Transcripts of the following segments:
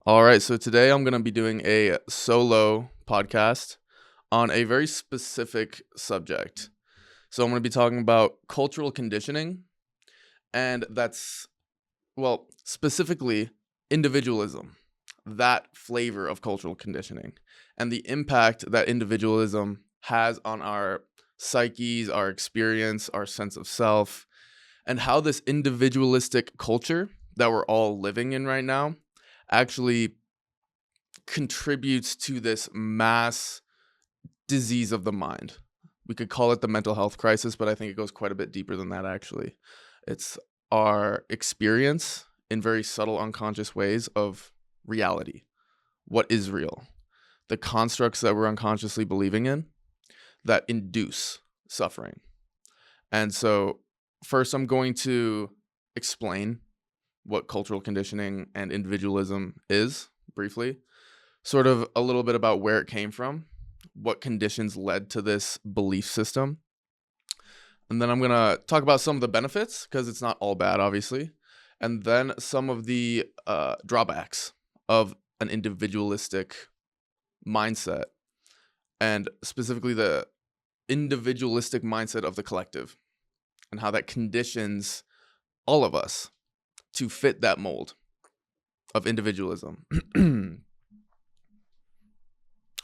All right, so today I'm going to be doing a solo podcast on a very specific subject. So I'm going to be talking about cultural conditioning, and specifically individualism, that flavor of cultural conditioning, and the impact that individualism has on our psyches, our experience, our sense of self, and how this individualistic culture that we're all living in right now actually contributes to this mass disease of the mind. We could call it the mental health crisis, but I think it goes quite a bit deeper than that, actually. It's our experience in very subtle, unconscious ways of reality. What is real? The constructs that we're unconsciously believing in that induce suffering. And so, first, I'm going to explain what cultural conditioning and individualism is briefly, sort of a little bit about where it came from, what conditions led to this belief system. And then I'm going to talk about some of the benefits, because it's not all bad, obviously. And then some of the drawbacks of an individualistic mindset, and specifically the individualistic mindset of the collective, and how that conditions all of us to fit that mold of individualism. I'm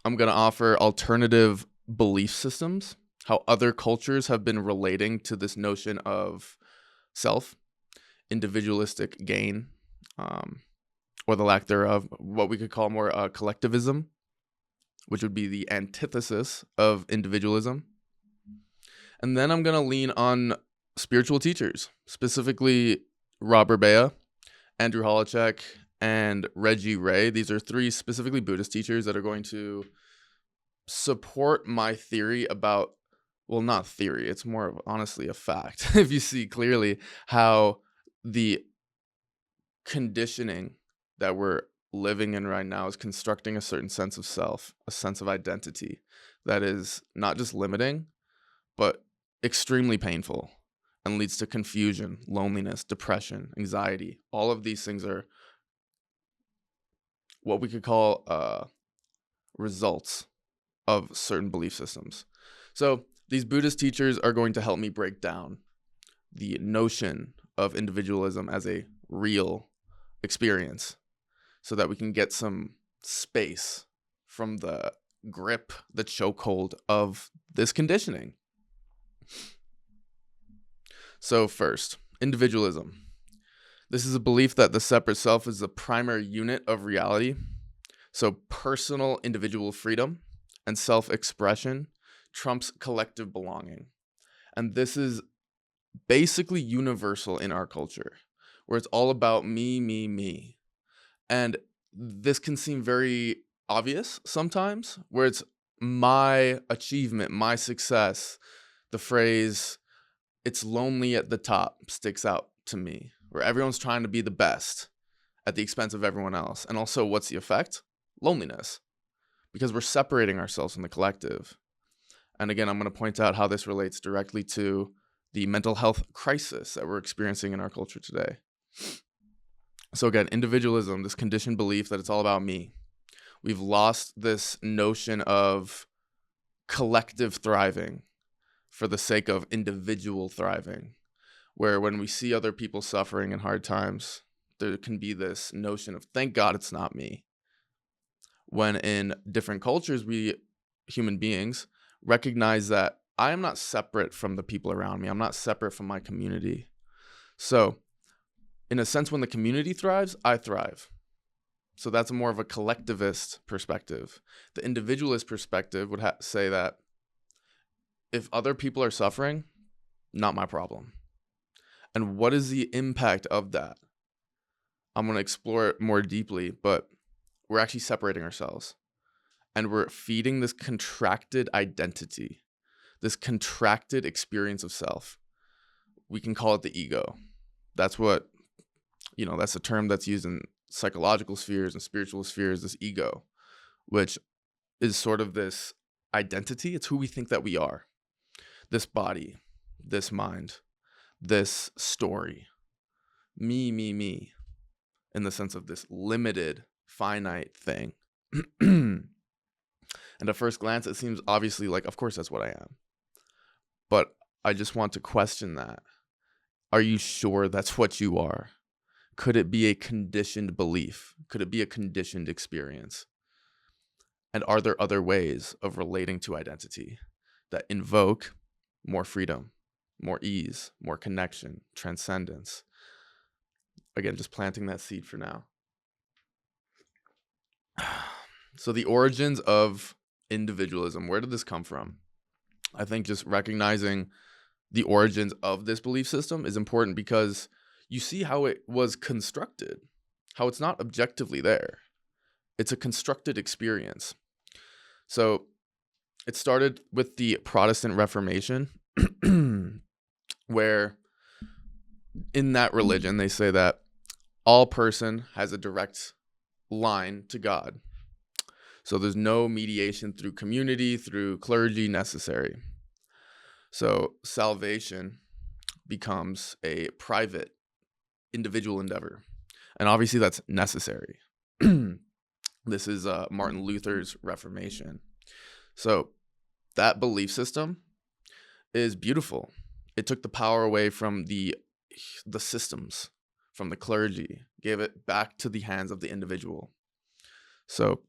going to offer alternative belief systems, how other cultures have been relating to this notion of self, individualistic gain, or the lack thereof, what we could call more collectivism, which would be the antithesis of individualism. And then I'm going to lean on spiritual teachers, specifically Robert Bea, Andrew Holacek, and Reggie Ray. These are three specifically Buddhist teachers that are going to support my theory about, well, not theory, it's more of honestly a fact. If you see clearly how the conditioning that we're living in right now is constructing a certain sense of self, a sense of identity that is not just limiting, but extremely painful and leads to confusion, loneliness, depression, anxiety. All of these things are what we could call results of certain belief systems. So these Buddhist teachers are going to help me break down the notion of individualism as a real experience so that we can get some space from the grip, the chokehold of this conditioning. So first, individualism. This is a belief that the separate self is the primary unit of reality. So personal individual freedom and self-expression trumps collective belonging. And this is basically universal in our culture, where it's all about me, me, me. And this can seem very obvious sometimes, where it's my achievement, my success. The phrase, "it's lonely at the top," sticks out to me, where everyone's trying to be the best at the expense of everyone else. And also, what's the effect? Loneliness, because we're separating ourselves from the collective. And again, I'm going to point out how this relates directly to the mental health crisis that we're experiencing in our culture today. So again, individualism, this conditioned belief that it's all about me. We've lost this notion of collective thriving for the sake of individual thriving, where when we see other people suffering in hard times, there can be this notion of, thank God it's not me. When in different cultures, we human beings recognize that I am not separate from the people around me. I'm not separate from my community. So in a sense, when the community thrives, I thrive. So that's more of a collectivist perspective. The individualist perspective would say that if other people are suffering, not my problem. And what is the impact of that? I'm going to explore it more deeply, but we're actually separating ourselves. And we're feeding this contracted identity, this contracted experience of self. We can call it the ego. That's what, that's a term that's used in psychological spheres and spiritual spheres, this ego, which is sort of this identity. It's who we think that we are. This body, this mind, this story, me, in the sense of this limited finite thing. And at first glance, it seems obviously like, of course, that's what I am. But I just want to question that. Are you sure that's what you are? Could it be a conditioned belief? Could it be a conditioned experience? And are there other ways of relating to identity that invoke more freedom, more ease, more connection, transcendence? Again, just planting that seed for now. So the origins of individualism, where did this come from? I think just recognizing the origins of this belief system is important because you see how it was constructed, how it's not objectively there. It's a constructed experience. So it started with the Protestant Reformation, where in that religion, they say that all person has a direct line to God. So there's no mediation through community, through clergy necessary. So salvation becomes a private, individual endeavor. And obviously that's necessary. This is Martin Luther's Reformation. So that belief system is beautiful. It took the power away from the systems, from the clergy, gave it back to the hands of the individual. So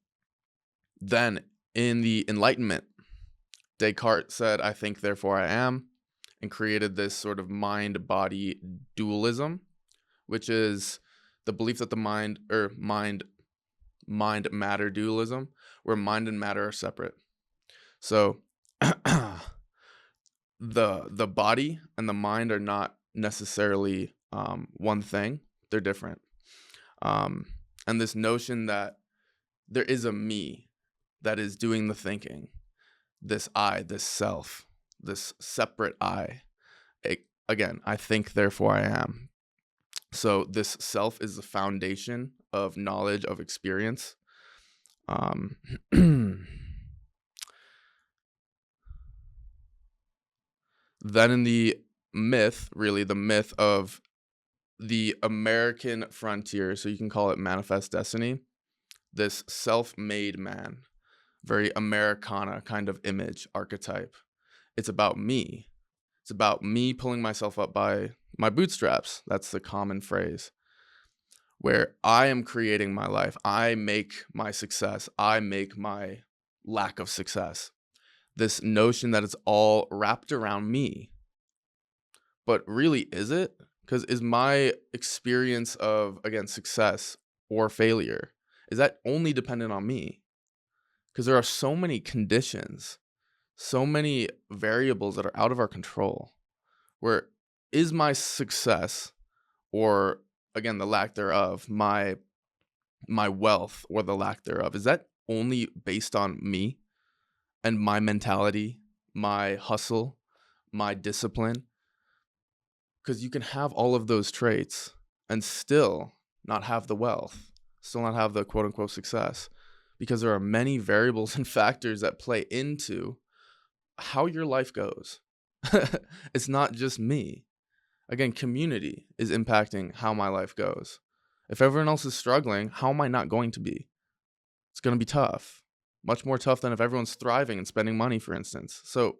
then in the Enlightenment, Descartes said, I think, therefore I am, and created this sort of mind-body dualism, which is the belief that the mind-matter dualism, where mind and matter are separate. So the body and the mind are not necessarily one thing. They're different. And this notion that there is a me that is doing the thinking, this I, this self, this separate I. Again, I think, therefore I am. So this self is the foundation of knowledge, of experience. Then in the myth, really the myth of the American frontier, so you can call it manifest destiny, this self-made man, very Americana kind of image, archetype. It's about me. It's about me pulling myself up by my bootstraps. That's the common phrase. Where I am creating my life. I make my success. I make my lack of success. This notion that it's all wrapped around me. But really, is it? Because is my experience of, again, success or failure, is that only dependent on me? Because there are so many conditions, so many variables that are out of our control. Where is my success, or again, the lack thereof, my wealth or the lack thereof, is that only based on me and my mentality, my hustle, my discipline? Because you can have all of those traits and still not have the wealth, still not have the quote unquote success, because there are many variables and factors that play into how your life goes. It's not just me. Again, community is impacting how my life goes. If everyone else is struggling, how am I not going to be? It's going to be tough. Much more tough than if everyone's thriving and spending money, for instance. So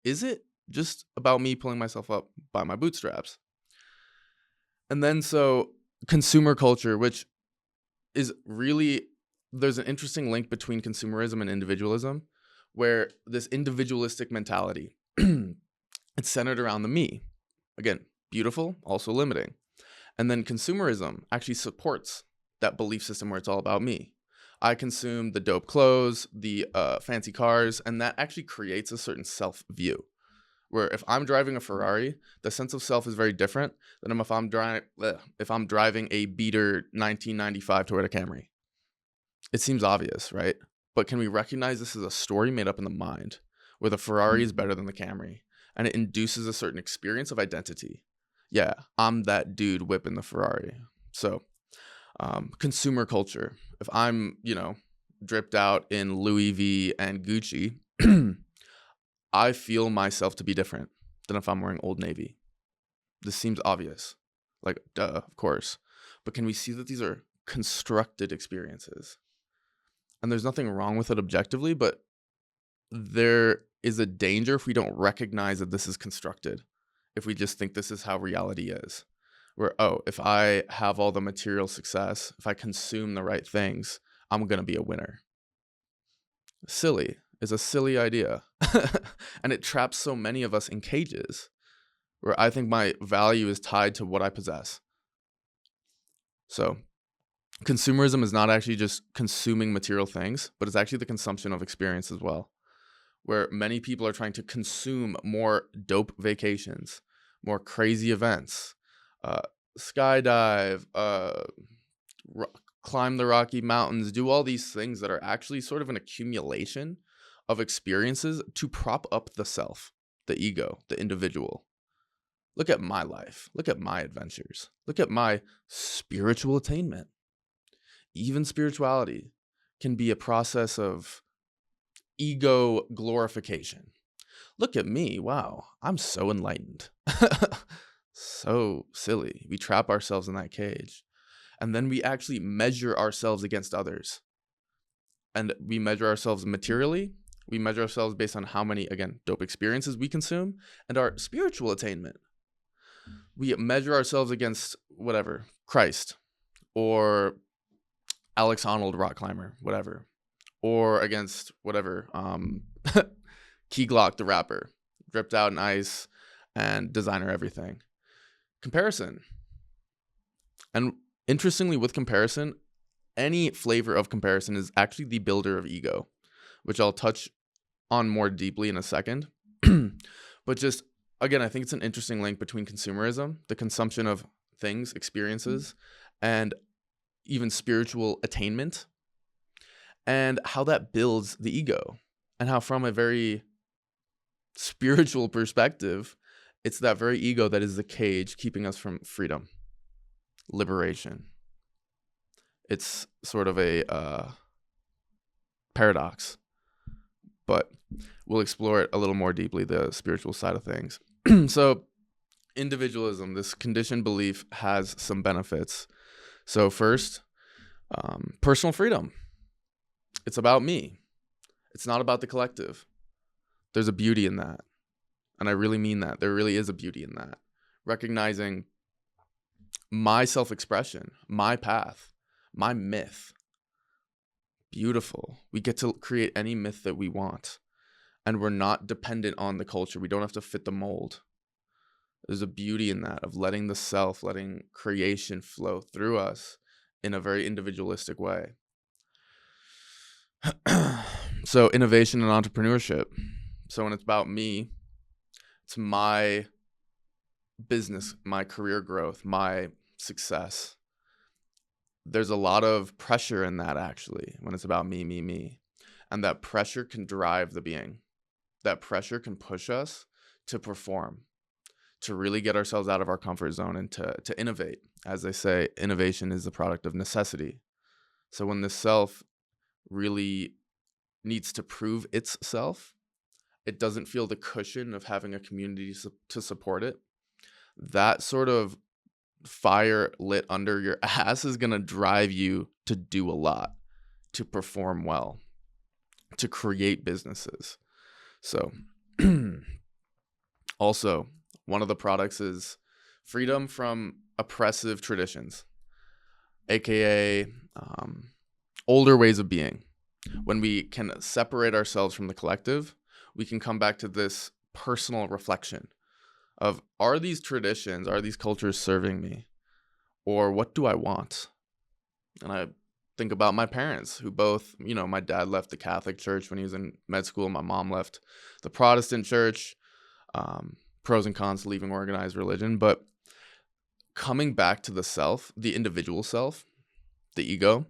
is it just about me pulling myself up by my bootstraps? And then so consumer culture, which is really, there's an interesting link between consumerism and individualism, where this individualistic mentality, it's centered around the me. Again, beautiful, also limiting. And then consumerism actually supports that belief system where it's all about me. I consume the dope clothes, the fancy cars, and that actually creates a certain self-view. Where if I'm driving a Ferrari, the sense of self is very different than if I'm driving a beater 1995 Toyota Camry. It seems obvious, right? But can we recognize this as a story made up in the mind, where the Ferrari is better than the Camry, and it induces a certain experience of identity? Yeah, I'm that dude whipping the Ferrari. So, consumer culture. If I'm, dripped out in Louis V and Gucci, I feel myself to be different than if I'm wearing Old Navy. This seems obvious. Like, duh, of course. But can we see that these are constructed experiences. And there's nothing wrong with it objectively, but there is a danger if we don't recognize that this is constructed. If we just think this is how reality is. Where, oh, if I have all the material success, if I consume the right things, I'm going to be a winner. Silly is a silly idea. And it traps so many of us in cages where I think my value is tied to what I possess. So consumerism is not actually just consuming material things, but it's actually the consumption of experience as well, where many people are trying to consume more dope vacations, more crazy events, skydive, climb the Rocky Mountains, do all these things that are actually sort of an accumulation of experiences to prop up the self, the ego, the individual. Look at my life. Look at my adventures. Look at my spiritual attainment. Even spirituality can be a process of ego glorification. Look at me. Wow, I'm so enlightened. So silly. We trap ourselves in that cage. And then we actually measure ourselves against others. And we measure ourselves materially. We measure ourselves based on how many, again, dope experiences we consume and our spiritual attainment. We measure ourselves against whatever, Christ or Alex Honnold, rock climber, whatever, or against whatever, Key Glock, the rapper, dripped out in ice and designer everything. Comparison. And interestingly, with comparison, any flavor of comparison is actually the builder of ego, which I'll touch on more deeply in a second. But just, again, I think it's an interesting link between consumerism, the consumption of things, experiences, and even spiritual attainment, and how that builds the ego, and how from a very spiritual perspective, it's that very ego that is the cage keeping us from freedom, liberation. It's sort of a paradox, but we'll explore it a little more deeply, the spiritual side of things. So individualism, this conditioned belief, has some benefits. So first, personal freedom. It's about me. It's not about the collective. There's a beauty in that. And I really mean that. There really is a beauty in that. Recognizing my self-expression, my path, my myth. Beautiful. We get to create any myth that we want. And we're not dependent on the culture. We don't have to fit the mold. There's a beauty in that, of letting the self, letting creation flow through us in a very individualistic way. So innovation and entrepreneurship. So when it's about me, it's my business, my career growth, my success. There's a lot of pressure in that, actually, when it's about me, me, me. And that pressure can drive the being. That pressure can push us to perform, to really get ourselves out of our comfort zone and to innovate. As they say, innovation is the product of necessity. So when the self really needs to prove its self, it doesn't feel the cushion of having a community to support it. That sort of fire lit under your ass is going to drive you to do a lot, to perform well, to create businesses. So also, one of the products is freedom from oppressive traditions, aka older ways of being. When we can separate ourselves from the collective, we can come back to this personal reflection of, are these traditions, are these cultures serving me? Or what do I want? And I think about my parents, who both, my dad left the Catholic Church when he was in med school. My mom left the Protestant Church. Pros and cons to leaving organized religion. But coming back to the self, the individual self, the ego,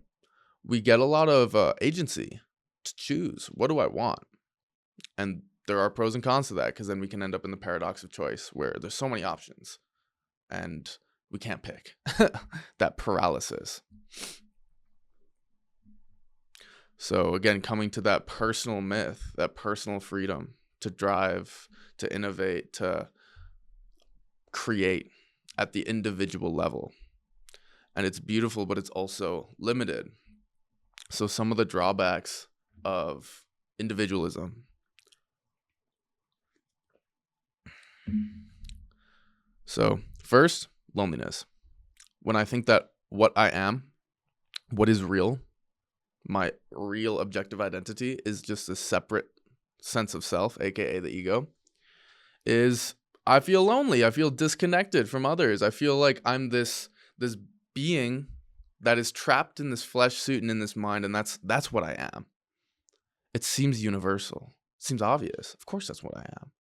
we get a lot of agency to choose. What do I want? And there are pros and cons to that, because then we can end up in the paradox of choice, where there's so many options and we can't pick. That paralysis. So again, coming to that personal myth, that personal freedom to drive, to innovate, to create at the individual level. And it's beautiful, but it's also limited. So some of the drawbacks of individualism. So first, loneliness. When I think that what I am, what is real, my real objective identity is just a separate sense of self, aka the ego, is I feel lonely. I feel disconnected from others. I feel like I'm this being that is trapped in this flesh suit and in this mind, and that's what I am. It seems universal. It seems obvious. Of course that's what I am.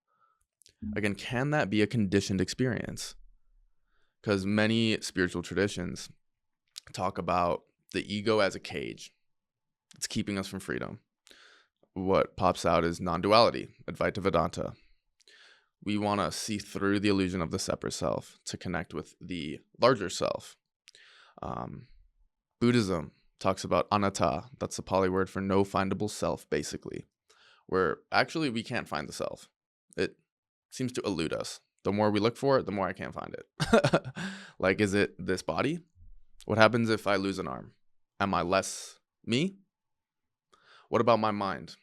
Again, can that be a conditioned experience? Because many spiritual traditions talk about the ego as a cage. It's keeping us from freedom. What pops out is non-duality, Advaita Vedanta. We want to see through the illusion of the separate self to connect with the larger self. Buddhism talks about anatta. That's the Pali word for no findable self, basically, where actually we can't find the self. It seems to elude us. The more we look for it, the more I can't find it. Like, is it this body? What happens if I lose an arm? Am I less me? What about my mind?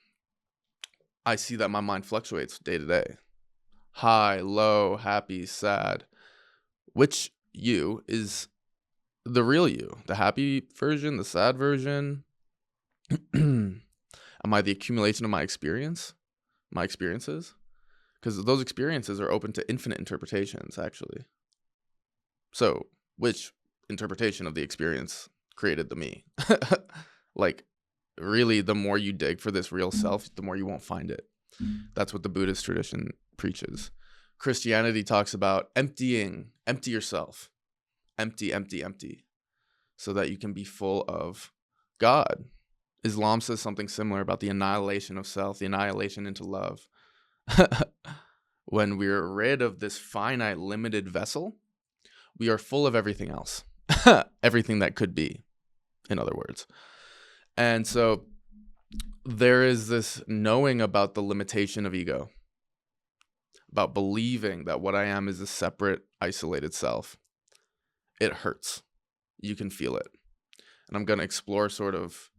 I see that my mind fluctuates day to day. High, low, happy, sad. Which you is the real you? The happy version, the sad version? Am I the accumulation of my experiences? Because those experiences are open to infinite interpretations, actually. So, which interpretation of the experience created the me? Like, really, the more you dig for this real self, the more you won't find it. That's what the Buddhist tradition preaches. Christianity talks about empty yourself. Empty, so that you can be full of God. Islam says something similar about the annihilation of self, the annihilation into love. When we're rid of this finite, limited vessel, we are full of everything else. Everything that could be, in other words. And so there is this knowing about the limitation of ego, about believing that what I am is a separate, isolated self. It hurts. You can feel it. And I'm going to explore sort of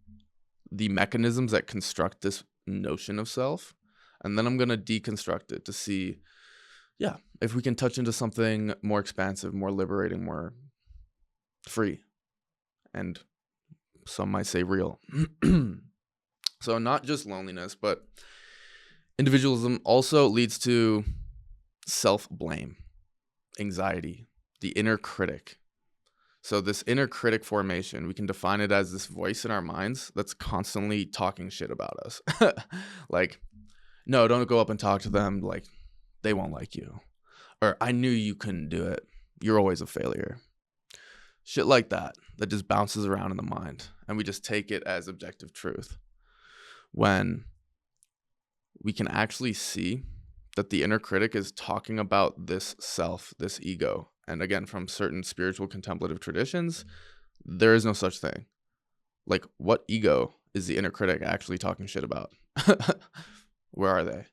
the mechanisms that construct this notion of self. And then I'm going to deconstruct it to see, if we can touch into something more expansive, more liberating, more free, and some might say real. So not just loneliness, but individualism also leads to self-blame, anxiety, the inner critic. So this inner critic formation, we can define it as this voice in our minds that's constantly talking shit about us. Like, no, don't go up and talk to them. Like, they won't like you. Or, I knew you couldn't do it. You're always a failure. Shit like that just bounces around in the mind. And we just take it as objective truth. When we can actually see that the inner critic is talking about this self, this ego. And again, from certain spiritual contemplative traditions, there is no such thing. Like, what ego is the inner critic actually talking shit about? Where are they?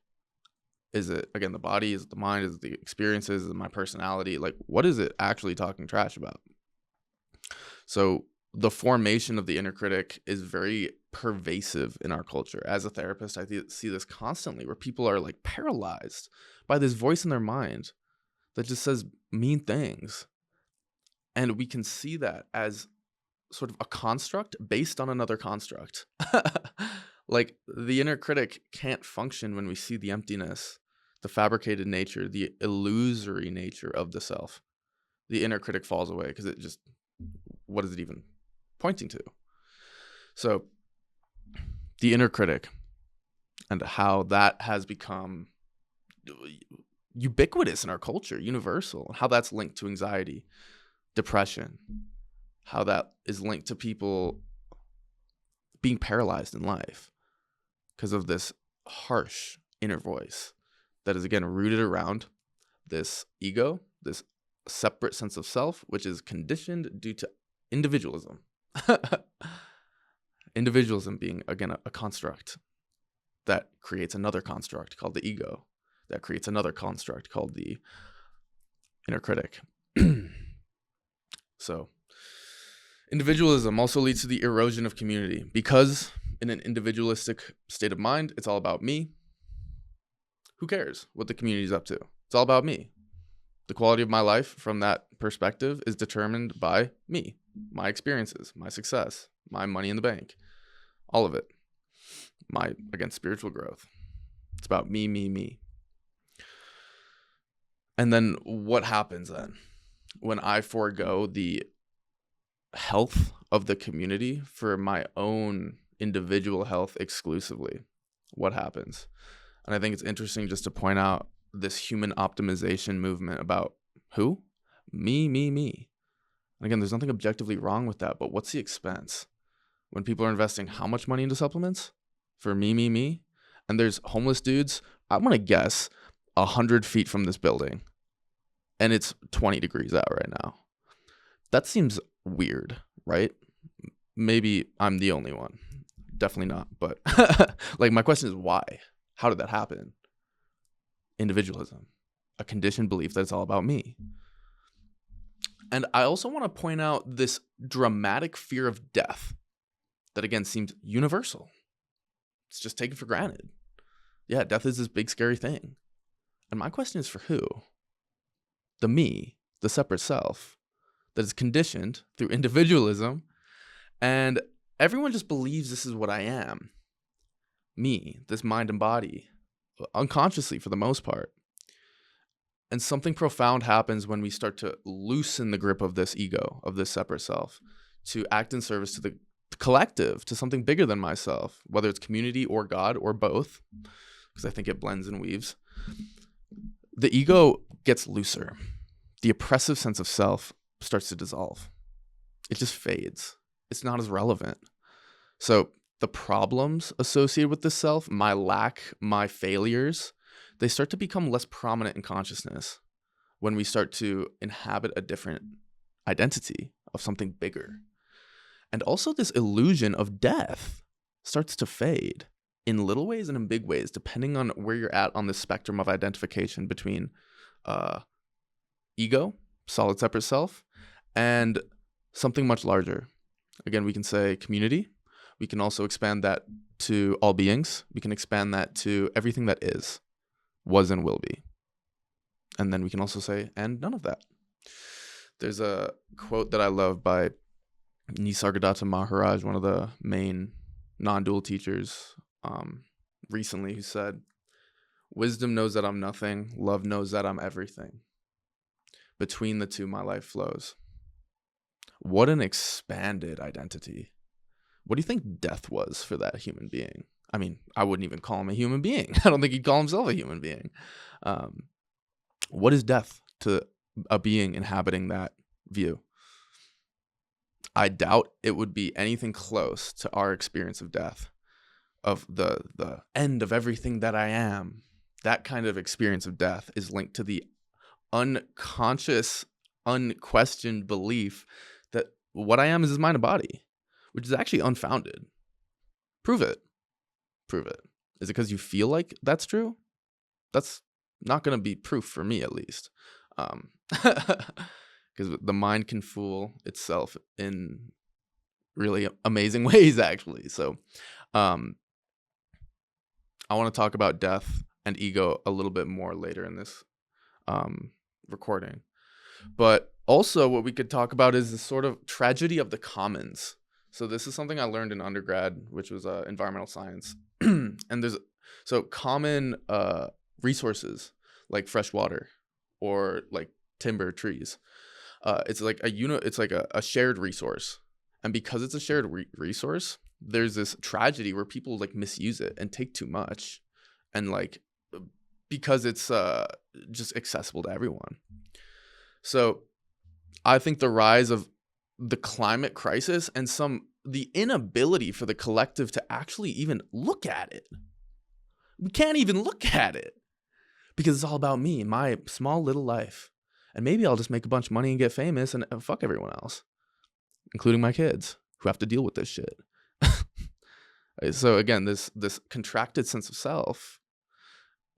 Is it, again, the body? Is it the mind? Is it the experiences? Is it my personality? Like, what is it actually talking trash about? So the formation of the inner critic is very pervasive in our culture. As a therapist, I see this constantly, where people are like paralyzed by this voice in their mind that just says mean things. And we can see that as sort of a construct based on another construct. Like, the inner critic can't function when we see the emptiness, the fabricated nature, the illusory nature of the self. The inner critic falls away because it just, what is it even pointing to? So the inner critic and how that has become ubiquitous in our culture, universal, how that's linked to anxiety, depression, how that is linked to people being paralyzed in life because of this harsh inner voice that is, again, rooted around this ego, this separate sense of self, which is conditioned due to individualism. Individualism being, again, a construct that creates another construct called the ego, that creates another construct called the inner critic. So Individualism also leads to the erosion of community because in an individualistic state of mind, it's all about me. Who cares what the community's up to? It's all about me. The quality of my life from that perspective is determined by me, my experiences, my success, my money in the bank, all of it. My, again, spiritual growth. It's about me, me, me. And then what happens then when I forego the health of the community for my own individual health exclusively? What happens? And I think it's interesting just to point out this human optimization movement about who? Me, me, me. And again, there's nothing objectively wrong with that, but what's the expense? When people are investing how much money into supplements for me, me, me, and there's homeless dudes, I'm going to guess 100 feet from this building, and it's 20 degrees out right now. That seems weird, right? Maybe I'm the only one. Definitely not. But like, my question is why? How did that happen? Individualism, a conditioned belief that it's all about me. And I also want to point out this dramatic fear of death that, again, seems universal. It's just taken for granted. Yeah, death is this big, scary thing. And my question is for who? The me, the separate self, that is conditioned through individualism, and everyone just believes this is what I am. Me, this mind and body, unconsciously for the most part. And something profound happens when we start to loosen the grip of this ego, of this separate self, to act in service to the collective, to something bigger than myself, whether it's community or God or both, because I think it blends and weaves. The ego gets looser. The oppressive sense of self starts to dissolve. It just fades. It's not as relevant. So the problems associated with this self, my lack, my failures, they start to become less prominent in consciousness when we start to inhabit a different identity of something bigger. And also this illusion of death starts to fade in little ways and in big ways, depending on where you're at on the spectrum of identification between ego, solid separate self, and something much larger. Again, we can say community. We can also expand that to all beings. We can expand that to everything that is, was, and will be. And then we can also say, and none of that. There's a quote that I love by Nisargadatta Maharaj, one of the main non-dual teachers, recently, who said, "Wisdom knows that I'm nothing. Love knows that I'm everything. Between the two, my life flows." What an expanded identity. What do you think death was for that human being? I mean, I wouldn't even call him a human being. I don't think he'd call himself a human being. What is death to a being inhabiting that view? I doubt it would be anything close to our experience of death, of the end of everything that I am. That kind of experience of death is linked to the unconscious, unquestioned belief that what I am is mind and body, which is actually unfounded. Prove it. Prove it. Is it because you feel like that's true? That's not going to be proof for me, at least. Because the mind can fool itself in really amazing ways, actually. So I want to talk about death and ego a little bit more later in this recording. But also what we could talk about is the sort of tragedy of the commons. So this is something I learned in undergrad, which was environmental science. And there's common resources like fresh water or like timber, trees. It's like a shared resource. And because it's a shared resource, there's this tragedy where people like misuse it and take too much, and like because it's just accessible to everyone. So I think the rise of the climate crisis and the inability for the collective to actually even look at it. We can't even look at it because it's all about me, my small little life. And maybe I'll just make a bunch of money and get famous and fuck everyone else, including my kids who have to deal with this shit. So again, this contracted sense of self,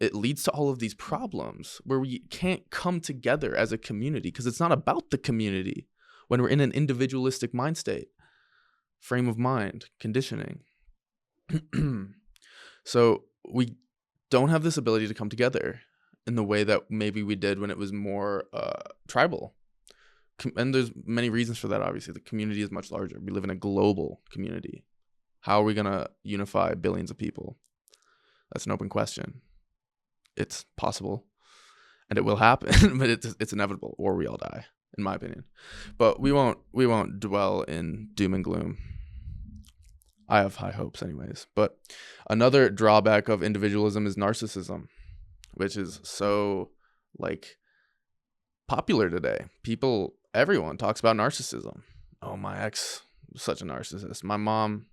it leads to all of these problems where we can't come together as a community because it's not about the community. when we're in an individualistic mind state, frame of mind, conditioning. So we don't have this ability to come together in the way that maybe we did when it was more tribal. And there's many reasons for that, obviously. The community is much larger. We live in a global community. How are we going to unify billions of people? That's an open question. It's possible, and it will happen, but it's inevitable, or we all die, in my opinion. But we won't dwell in doom and gloom. I have high hopes anyways. But another drawback of individualism is narcissism, which is so popular today. Everyone talks about narcissism. Oh, my ex was such a narcissist. My mom,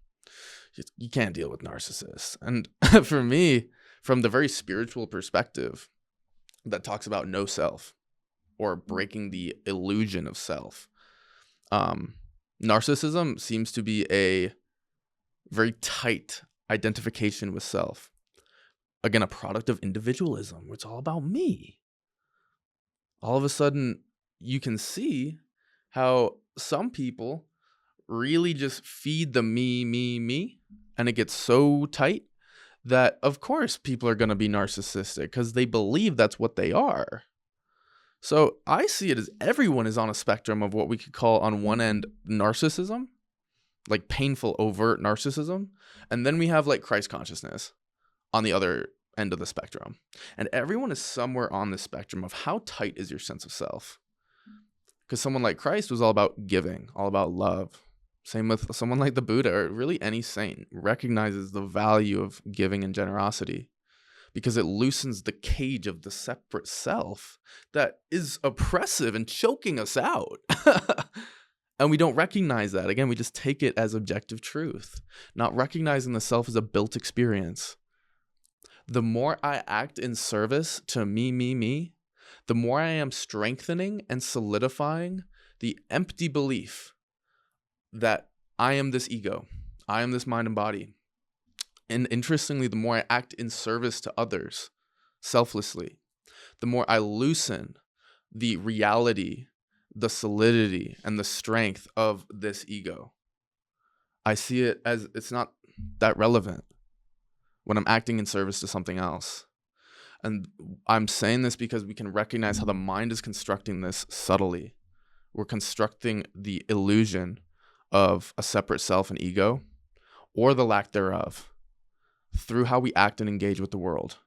you can't deal with narcissists. And for me, from the very spiritual perspective that talks about no self or breaking the illusion of self, narcissism seems to be a very tight identification with self. Again, a product of individualism, where it's all about me. All of a sudden, you can see how some people really just feed the me, and it gets so tight that, of course, people are going to be narcissistic because they believe that's what they are. So I see it as everyone is on a spectrum of what we could call, on one end, narcissism, like painful, overt narcissism. And then we have Christ consciousness on the other end of the spectrum. And everyone is somewhere on the spectrum of how tight is your sense of self. Because someone like Christ was all about giving, all about love. Same with someone like the Buddha, or really any saint, recognizes the value of giving and generosity because it loosens the cage of the separate self that is oppressive and choking us out. And we don't recognize that. Again, we just take it as objective truth, not recognizing the self as a built experience. The more I act in service to me, the more I am strengthening and solidifying the empty belief that I am this ego, I am this mind and body. And interestingly, the more I act in service to others selflessly, the more I loosen the reality, the solidity, and the strength of this ego. I see it as it's not that relevant when I'm acting in service to something else. And I'm saying this because we can recognize how the mind is constructing this subtly. We're constructing the illusion of a separate self and ego, or the lack thereof, through how we act and engage with the world.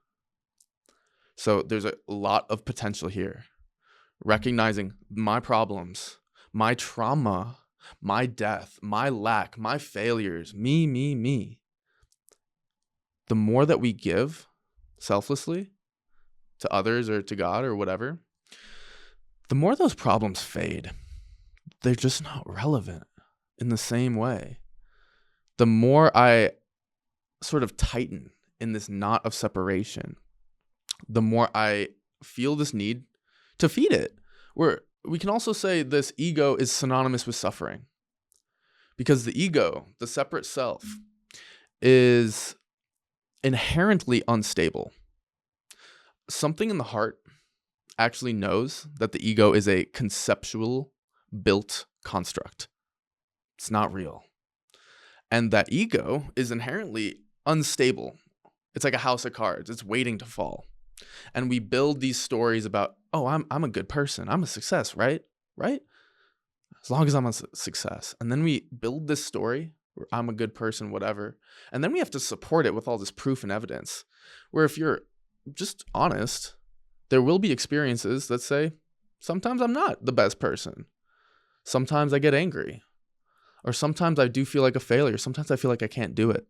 So there's a lot of potential here. Recognizing my problems, my trauma, my death, my lack, my failures, me. The more that we give selflessly to others or to God or whatever, the more those problems fade. They're just not relevant in the same way. The more I sort of tighten in this knot of separation, the more I feel this need to feed it. We can also say this ego is synonymous with suffering, because the ego, the separate self, is inherently unstable. Something in the heart actually knows that the ego is a conceptual, built construct. It's not real. And that ego is inherently unstable. It's like a house of cards. It's waiting to fall. And we build these stories about, oh, I'm a good person. I'm a success, right? Right? As long as I'm a success. And then we build this story where I'm a good person, whatever. And then we have to support it with all this proof and evidence. Where if you're just honest, there will be experiences that say, sometimes I'm not the best person. Sometimes I get angry. Or sometimes I do feel like a failure. Sometimes I feel like I can't do it.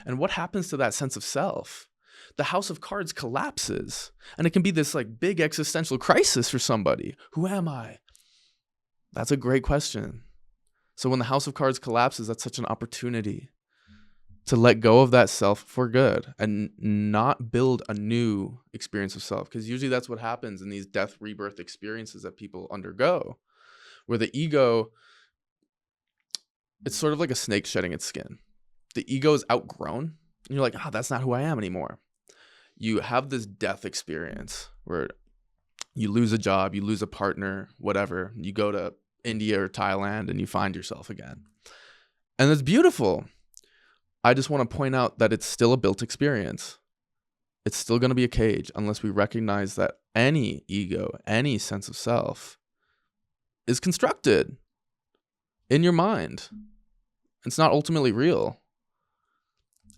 And what happens to that sense of self? The house of cards collapses. And it can be this big existential crisis for somebody. Who am I? That's a great question. So when the house of cards collapses, that's such an opportunity to let go of that self for good and not build a new experience of self. Because usually that's what happens in these death rebirth experiences that people undergo, where the ego, it's sort of like a snake shedding its skin. The ego is outgrown, and you're like, that's not who I am anymore. You have this death experience where you lose a job, you lose a partner, whatever. You go to India or Thailand and you find yourself again. And it's beautiful. I just want to point out that it's still a built experience. It's still going to be a cage unless we recognize that any ego, any sense of self is constructed in your mind. It's not ultimately real.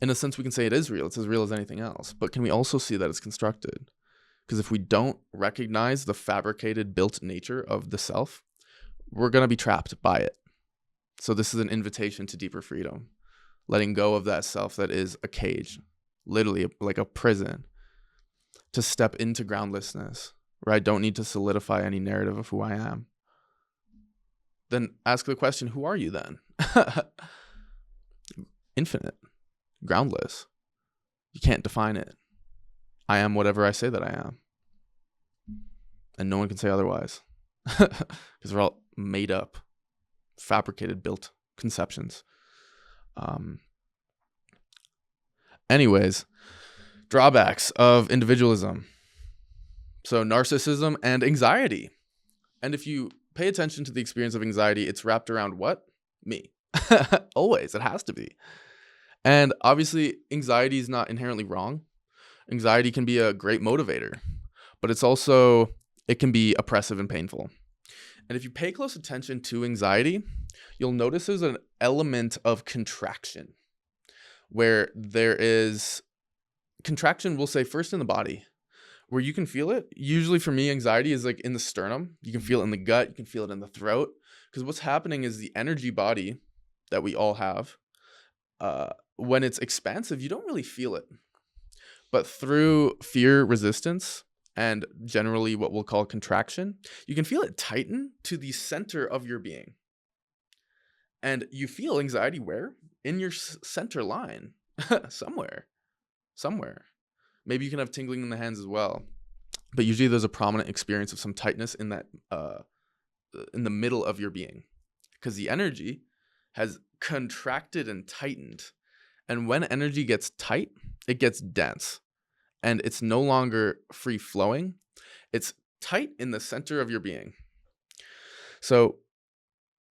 In a sense, we can say it is real. It's as real as anything else. But can we also see that it's constructed? Because if we don't recognize the fabricated, built nature of the self, we're going to be trapped by it. So this is an invitation to deeper freedom, letting go of that self that is a cage, literally like a prison, to step into groundlessness, where I don't need to solidify any narrative of who I am. Then ask the question, who are you then? Infinite, groundless. You can't define it. I am whatever I say that I am. And no one can say otherwise. Because we're all made up, fabricated, built conceptions. Anyways, drawbacks of individualism. So narcissism and anxiety. And if you pay attention to the experience of anxiety, it's wrapped around what? Me. Always. It has to be. And obviously, anxiety is not inherently wrong. Anxiety can be a great motivator, but it can be oppressive and painful. And if you pay close attention to anxiety, you'll notice there's an element of contraction, where there is contraction, we'll say first in the body, where you can feel it. Usually for me, anxiety is like in the sternum. You can feel it in the gut. You can feel it in the throat. Because what's happening is the energy body that we all have, when it's expansive, you don't really feel it. But through fear resistance and generally what we'll call contraction, you can feel it tighten to the center of your being. And you feel anxiety where? In your center line. Somewhere. Maybe you can have tingling in the hands as well. But usually there's a prominent experience of some tightness in that in the middle of your being. Because the energy has contracted and tightened. And when energy gets tight, it gets dense. And it's no longer free flowing. It's tight in the center of your being. So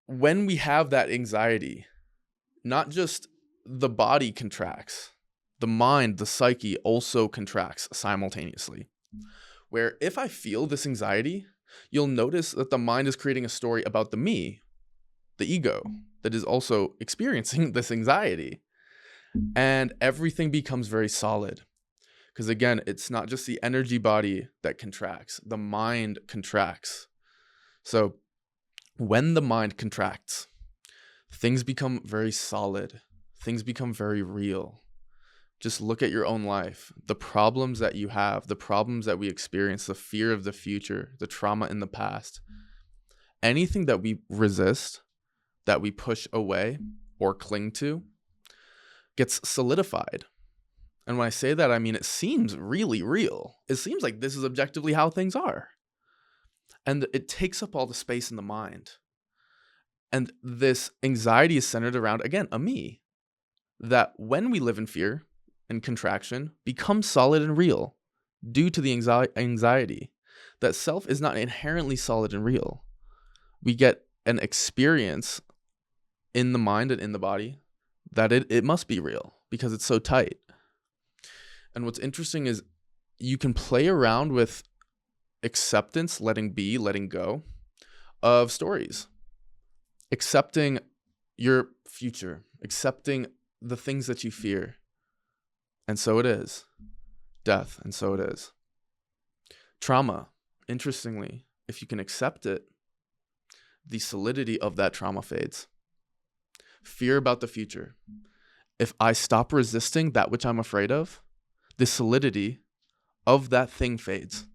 when we have that anxiety, not just the body contracts, the mind, the psyche also contracts simultaneously. Where if I feel this anxiety, you'll notice that the mind is creating a story about the me, the ego, that is also experiencing this anxiety. And everything becomes very solid. Because again, it's not just the energy body that contracts, the mind contracts. So when the mind contracts, things become very solid. Things become very real. Just look at your own life. The problems that you have, the problems that we experience, the fear of the future, the trauma in the past. Anything that we resist, that we push away or cling to, gets solidified. And when I say that, I mean it seems really real. It seems like this is objectively how things are. And it takes up all the space in the mind. And this anxiety is centered around, again, a me. That when we live in fear and contraction, becomes solid and real due to the anxiety. That self is not inherently solid and real. We get an experience in the mind and in the body that it must be real because it's so tight. And what's interesting is you can play around with acceptance, letting be, letting go of stories. Accepting your future, accepting the things that you fear. And so it is. Death, and so it is. Trauma, interestingly, if you can accept it, the solidity of that trauma fades. Fear about the future. If I stop resisting that which I'm afraid of, the solidity of that thing fades.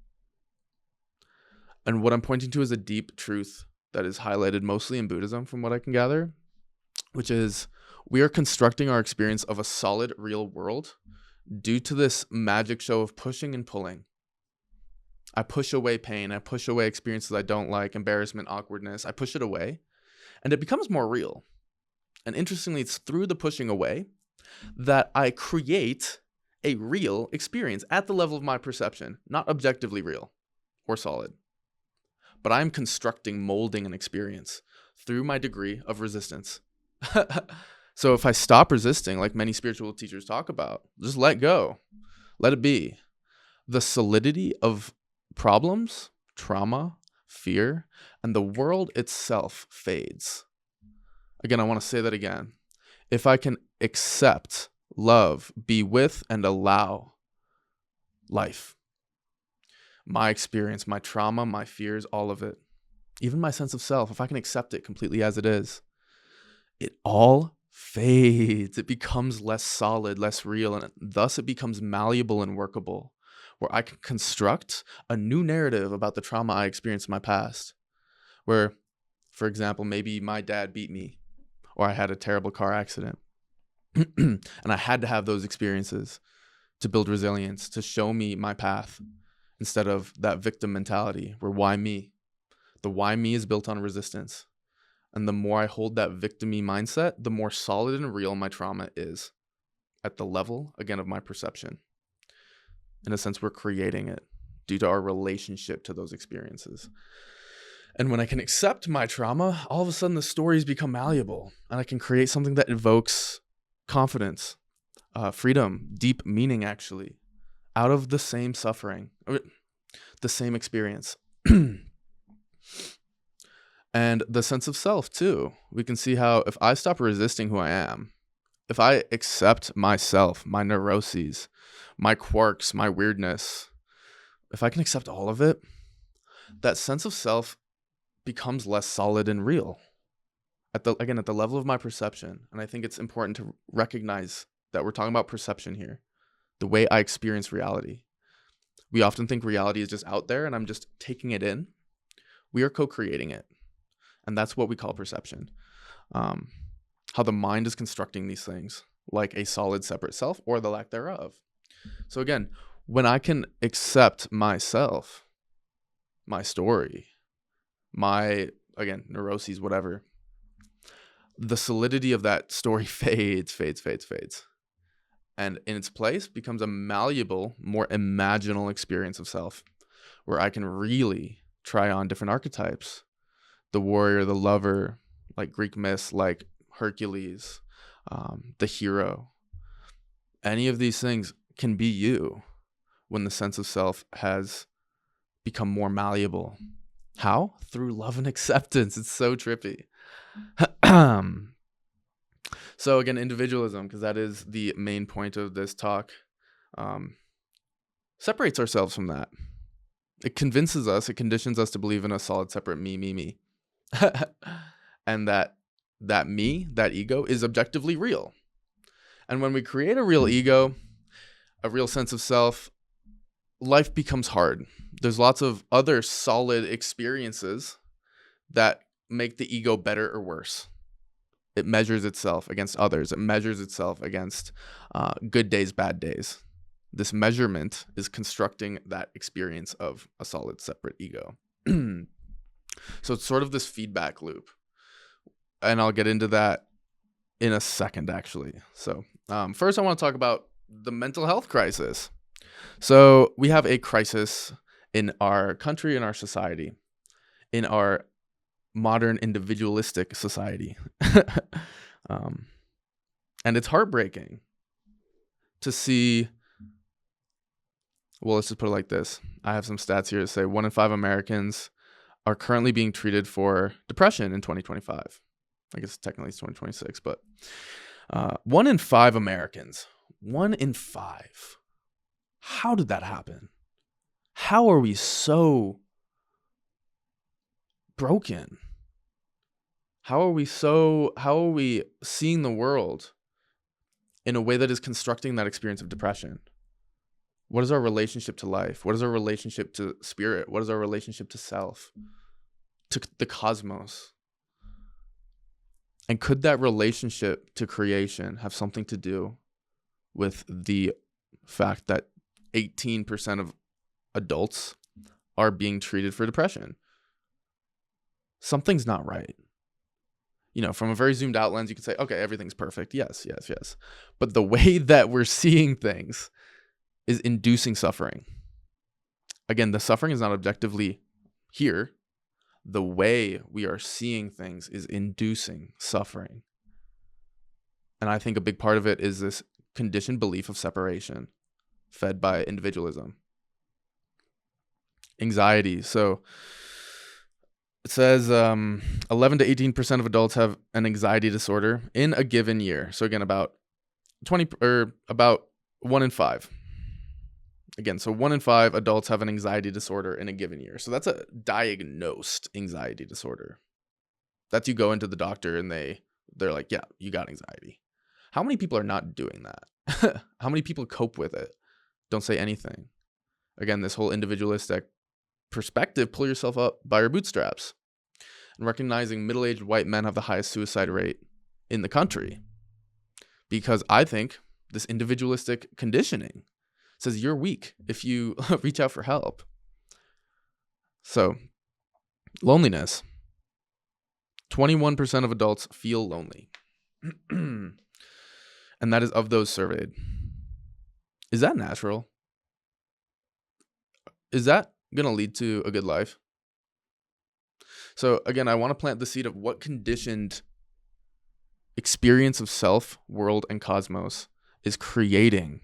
And what I'm pointing to is a deep truth that is highlighted mostly in Buddhism, from what I can gather, which is we are constructing our experience of a solid, real world due to this magic show of pushing and pulling. I push away pain. I push away experiences I don't like, embarrassment, awkwardness. I push it away, and it becomes more real. And interestingly, it's through the pushing away that I create a real experience at the level of my perception, not objectively real or solid. But I'm constructing, molding an experience through my degree of resistance. So if I stop resisting, like many spiritual teachers talk about, just let go, let it be. The solidity of problems, trauma, fear, and the world itself fades. Again, I want to say that again. If I can accept, love, be with, and allow life, my experience, my trauma, my fears, all of it, even my sense of self, if I can accept it completely as it is, it all fades. It becomes less solid, less real, and thus it becomes malleable and workable, where I can construct a new narrative about the trauma I experienced in my past. Where, for example, maybe my dad beat me, or I had a terrible car accident. And I had to have those experiences to build resilience, to show me my path, instead of that victim mentality where why me? The why me is built on resistance. And the more I hold that victim-y mindset, the more solid and real my trauma is at the level, again, of my perception. In a sense, we're creating it due to our relationship to those experiences. And when I can accept my trauma, all of a sudden the stories become malleable, and I can create something that evokes confidence, freedom, deep meaning, actually, out of the same suffering, the same experience. And the sense of self, too. We can see how if I stop resisting who I am, if I accept myself, my neuroses, my quirks, my weirdness, if I can accept all of it, that sense of self becomes less solid and real at the level of my perception. And I think it's important to recognize that we're talking about perception here, the way I experience reality. We often think reality is just out there and I'm just taking it in. We are co-creating it. And that's what we call perception. How the mind is constructing these things like a solid separate self or the lack thereof. So again, when I can accept myself, my story, my, again, neuroses, whatever, the solidity of that story fades. And in its place becomes a malleable, more imaginal experience of self where I can really try on different archetypes. The warrior, the lover, like Greek myths, like Hercules, the hero. Any of these things can be you when the sense of self has become more malleable. How? Through love and acceptance. It's so trippy. So again, individualism, because that is the main point of this talk, separates ourselves from that. It convinces us, it conditions us to believe in a solid separate me. And that me, that ego, is objectively real. And when we create a real ego, a real sense of self, life becomes hard. There's lots of other solid experiences that make the ego better or worse. It measures itself against others. It measures itself against good days, bad days. This measurement is constructing that experience of a solid separate ego. So it's sort of this feedback loop. And I'll get into that in a second, actually. So first I want to talk about the mental health crisis. So we have a crisis in our country, in our society, in our modern individualistic society. And it's heartbreaking to see. Well, let's just put it like this. I have some stats here to say 1 in 5 Americans are currently being treated for depression in 2025. I guess technically it's 2026, but 1 in 5 Americans. 1 in 5. How did that happen? How are we so broken? How are we seeing the world in a way that is constructing that experience of depression? What is our relationship to life? What is our relationship to spirit? What is our relationship to self, to the cosmos? And could that relationship to creation have something to do with the fact that 18% of adults are being treated for depression? Something's not right. You know, from a very zoomed out lens, you could say, okay, everything's perfect. Yes. But the way that we're seeing things is inducing suffering. Again, the suffering is not objectively here. the way we are seeing things is inducing suffering. And I think a big part of it is this conditioned belief of separation fed by individualism. Anxiety. So it says 11 to 18% of adults have an anxiety disorder in a given year. So again, about 1 in 5. Again, so 1 in 5 adults have an anxiety disorder in a given year. So that's a diagnosed anxiety disorder. That's you go into the doctor and they're like, yeah, you got anxiety. How many people are not doing that? How many people cope with it? Don't say anything. Again, this whole individualistic perspective, pull yourself up by your bootstraps. And recognizing middle-aged white men have the highest suicide rate in the country. Because I think this individualistic conditioning says you're weak if you reach out for help. So, loneliness. 21% of adults feel lonely. And that is of those surveyed. Is that natural? Is that going to lead to a good life? So again, I want to plant the seed of what conditioned experience of self, world, and cosmos is creating,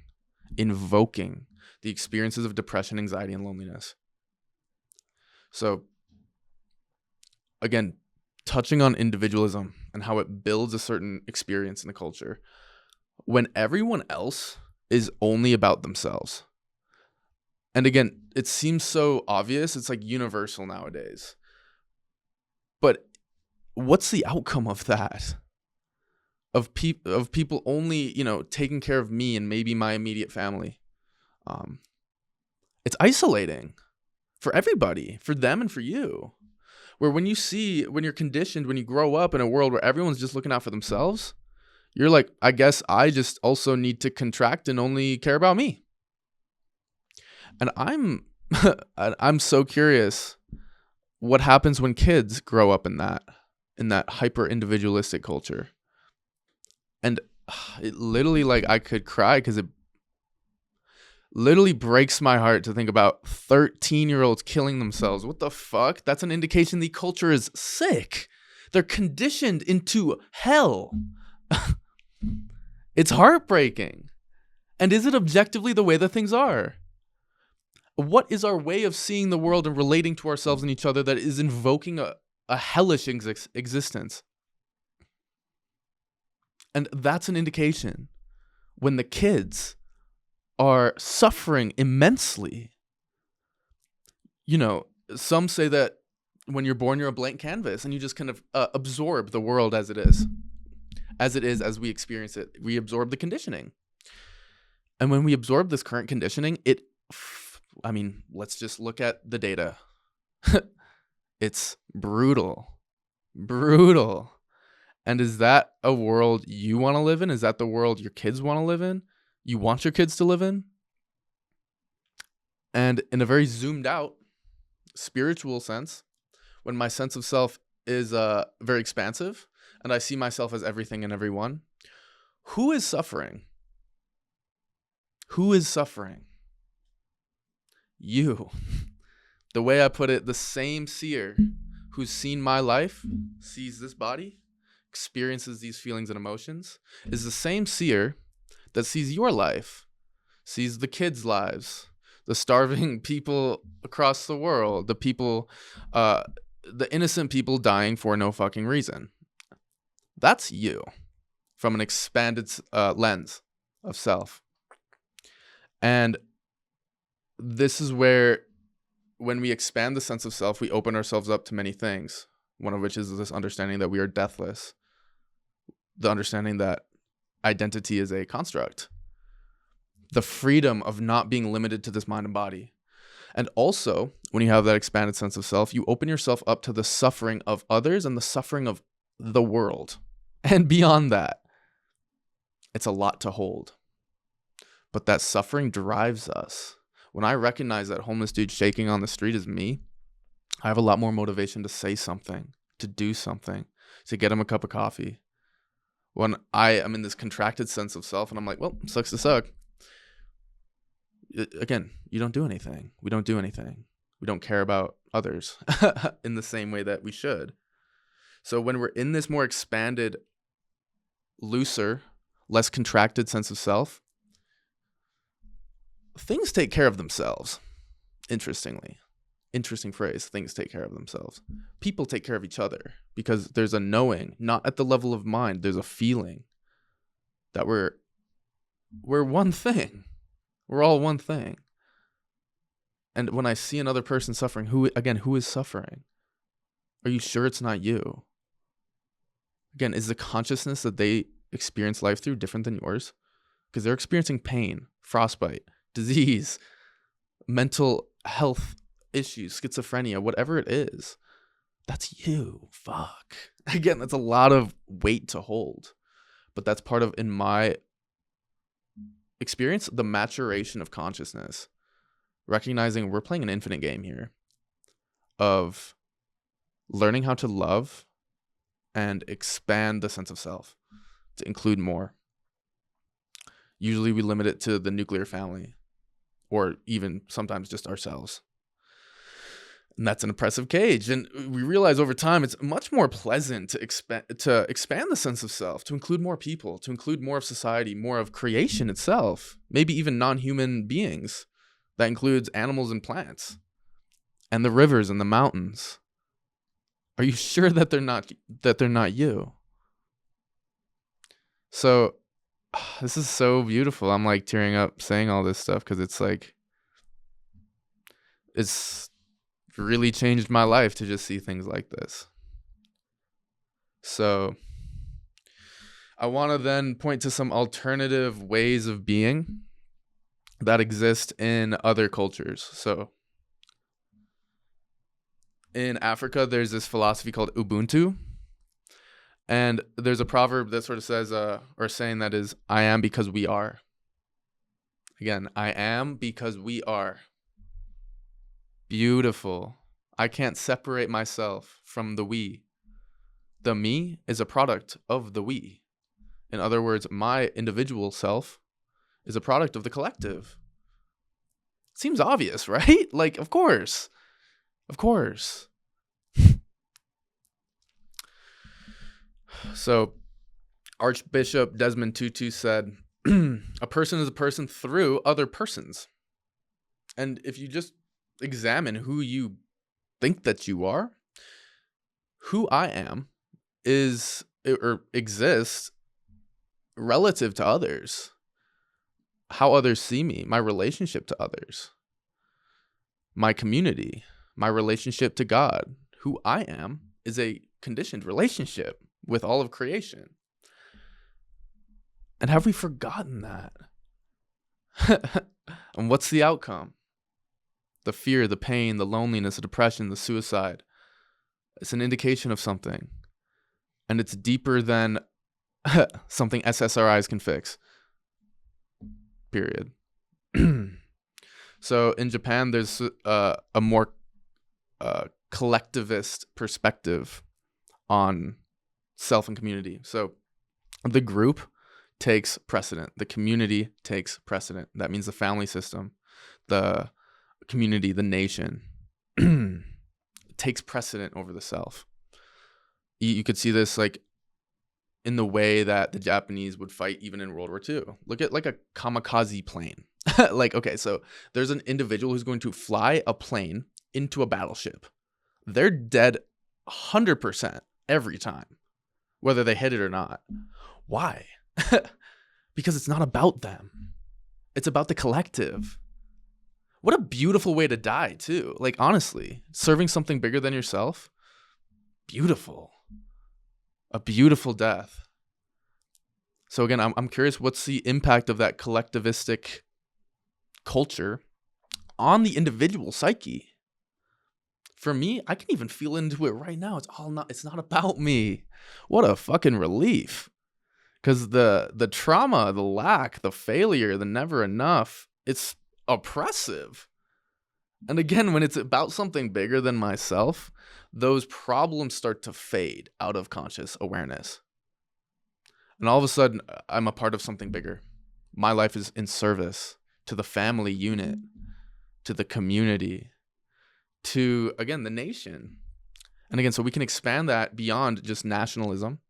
invoking the experiences of depression, anxiety, and loneliness. So again, touching on individualism and how it builds a certain experience in the culture when everyone else is only about themselves. And again, it seems so obvious. It's like universal nowadays. But what's the outcome of that? Of people only, taking care of me and maybe my immediate family. It's isolating for everybody, for them and for you. Where when you're conditioned, when you grow up in a world where everyone's just looking out for themselves, you're like, I guess I just also need to contract and only care about me. And I'm so curious what happens when kids grow up in that hyper individualistic culture. And it literally, like, I could cry because it literally breaks my heart to think about 13-year-olds killing themselves. What the fuck? That's an indication the culture is sick. They're conditioned into hell. It's heartbreaking. And is it objectively the way that things are? What is our way of seeing the world and relating to ourselves and each other that is invoking a hellish existence? And that's an indication when the kids are suffering immensely. Some say that when you're born, you're a blank canvas and you just kind of absorb the world as it is, as we experience it. We absorb the conditioning. And when we absorb this current conditioning, let's just look at the data. It's brutal. And is that a world you want to live in? Is that the world your kids want to live in? You want your kids to live in? And in a very zoomed out spiritual sense, when my sense of self is very expansive and I see myself as everything and everyone, who is suffering? Who is suffering? You. The way I put it, the same seer who's seen my life, sees this body, experiences these feelings and emotions, is the same seer that sees your life, sees the kids' lives, the starving people across the world, the people, the innocent people dying for no fucking reason. That's you from an expanded lens of self. And this is where, when we expand the sense of self, we open ourselves up to many things, one of which is this understanding that we are deathless, the understanding that identity is a construct, the freedom of not being limited to this mind and body. And also, when you have that expanded sense of self, you open yourself up to the suffering of others and the suffering of the world. And beyond that, it's a lot to hold. But that suffering drives us. When I recognize that homeless dude shaking on the street is me, I have a lot more motivation to say something, to do something, to get him a cup of coffee. When I am in this contracted sense of self and I'm like, well, sucks to suck. Again, you don't do anything. We don't do anything. We don't care about others in the same way that we should. So when we're in this more expanded, looser, less contracted sense of self, things take care of themselves. Interestingly. Interesting phrase, things take care of themselves. People take care of each other because there's a knowing, not at the level of mind. There's a feeling that we're one thing. We're all one thing. And when I see another person suffering, who is suffering? Are you sure it's not you? Again, is the consciousness that they experience life through different than yours? Because they're experiencing pain, frostbite, disease, mental health issues, schizophrenia, whatever it is. That's you. Fuck. Again, that's a lot of weight to hold. But that's part of, in my experience, the maturation of consciousness. Recognizing we're playing an infinite game here of learning how to love and expand the sense of self to include more. Usually we limit it to the nuclear family or even sometimes just ourselves. And that's an oppressive cage. And we realize over time it's much more pleasant to expand the sense of self, to include more people, to include more of society, more of creation itself, maybe even non-human beings. That includes animals and plants and the rivers and the mountains. Are you sure that they're not you? So this is so beautiful. I'm like tearing up saying all this stuff because it's like it's really changed my life to just see things like this. So I want to then point to some alternative ways of being that exist in other cultures. So in Africa, there's this philosophy called Ubuntu. And there's a proverb that sort of says, or saying that is, I am because we are. Again, I am because we are. Beautiful. I can't separate myself from the we. The me is a product of the we. In other words, my individual self is a product of the collective. Seems obvious, right? Like, of course. Of course. So, Archbishop Desmond Tutu said, a person is a person through other persons. And if you just examine who you think that you are, who I am is or exists relative to others. How others see me, my relationship to others, my community, my relationship to God. Who I am is a conditioned relationship with all of creation. And have we forgotten that? And what's the outcome? The fear, the pain, the loneliness, the depression, the suicide. It's an indication of something. And it's deeper than something SSRIs can fix. Period. So in Japan, there's a more collectivist perspective on self and community. So the group takes precedent. The community takes precedent. That means the family system, the community, the nation takes precedent over the self. You could see this like in the way that the Japanese would fight even in World War II. Look at like a kamikaze plane. Like, okay, so there's an individual who's going to fly a plane into a battleship. They're dead 100% every time, whether they hit it or not. Why? Because it's not about them. It's about the collective. What a beautiful way to die, too. Like, honestly, serving something bigger than yourself. Beautiful. A beautiful death. So again, I'm curious, what's the impact of that collectivistic culture on the individual psyche? For me, I can even feel into it right now. It's not about me. What a fucking relief. Because the trauma, the lack, the failure, the never enough, it's oppressive. And again, when it's about something bigger than myself, those problems start to fade out of conscious awareness. And all of a sudden, I'm a part of something bigger. My life is in service to the family unit, to the community, to, again, the nation. And again, so we can expand that beyond just nationalism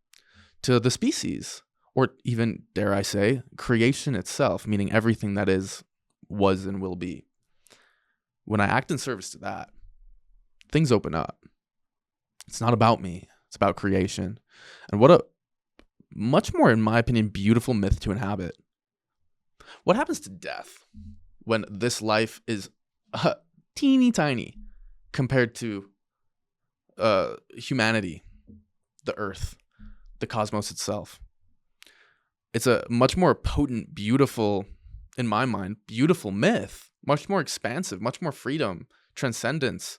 to the species, or even, dare I say, creation itself, meaning everything that is, was, and will be. When I act in service to that, things open up. It's not about me. It's about creation. And what a much more, in my opinion, beautiful myth to inhabit. What happens to death when this life is teeny tiny compared to humanity, the earth, the cosmos itself? It's a much more potent, beautiful, in my mind, beautiful myth, much more expansive, much more freedom, transcendence,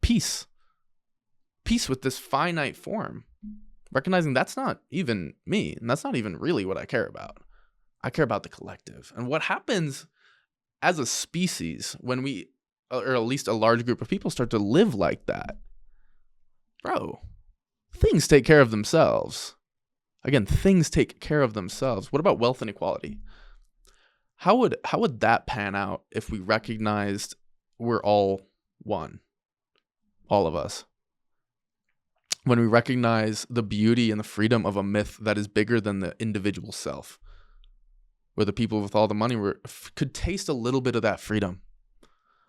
peace with this finite form, recognizing that's not even me, and that's not even really what I care about. I care about the collective. And what happens as a species when we, or at least a large group of people, start to live like that? Bro, things take care of themselves. Again, things take care of themselves. What about wealth inequality? How would that pan out if we recognized we're all one, all of us? When we recognize the beauty and the freedom of a myth that is bigger than the individual self, where the people with all the money could taste a little bit of that freedom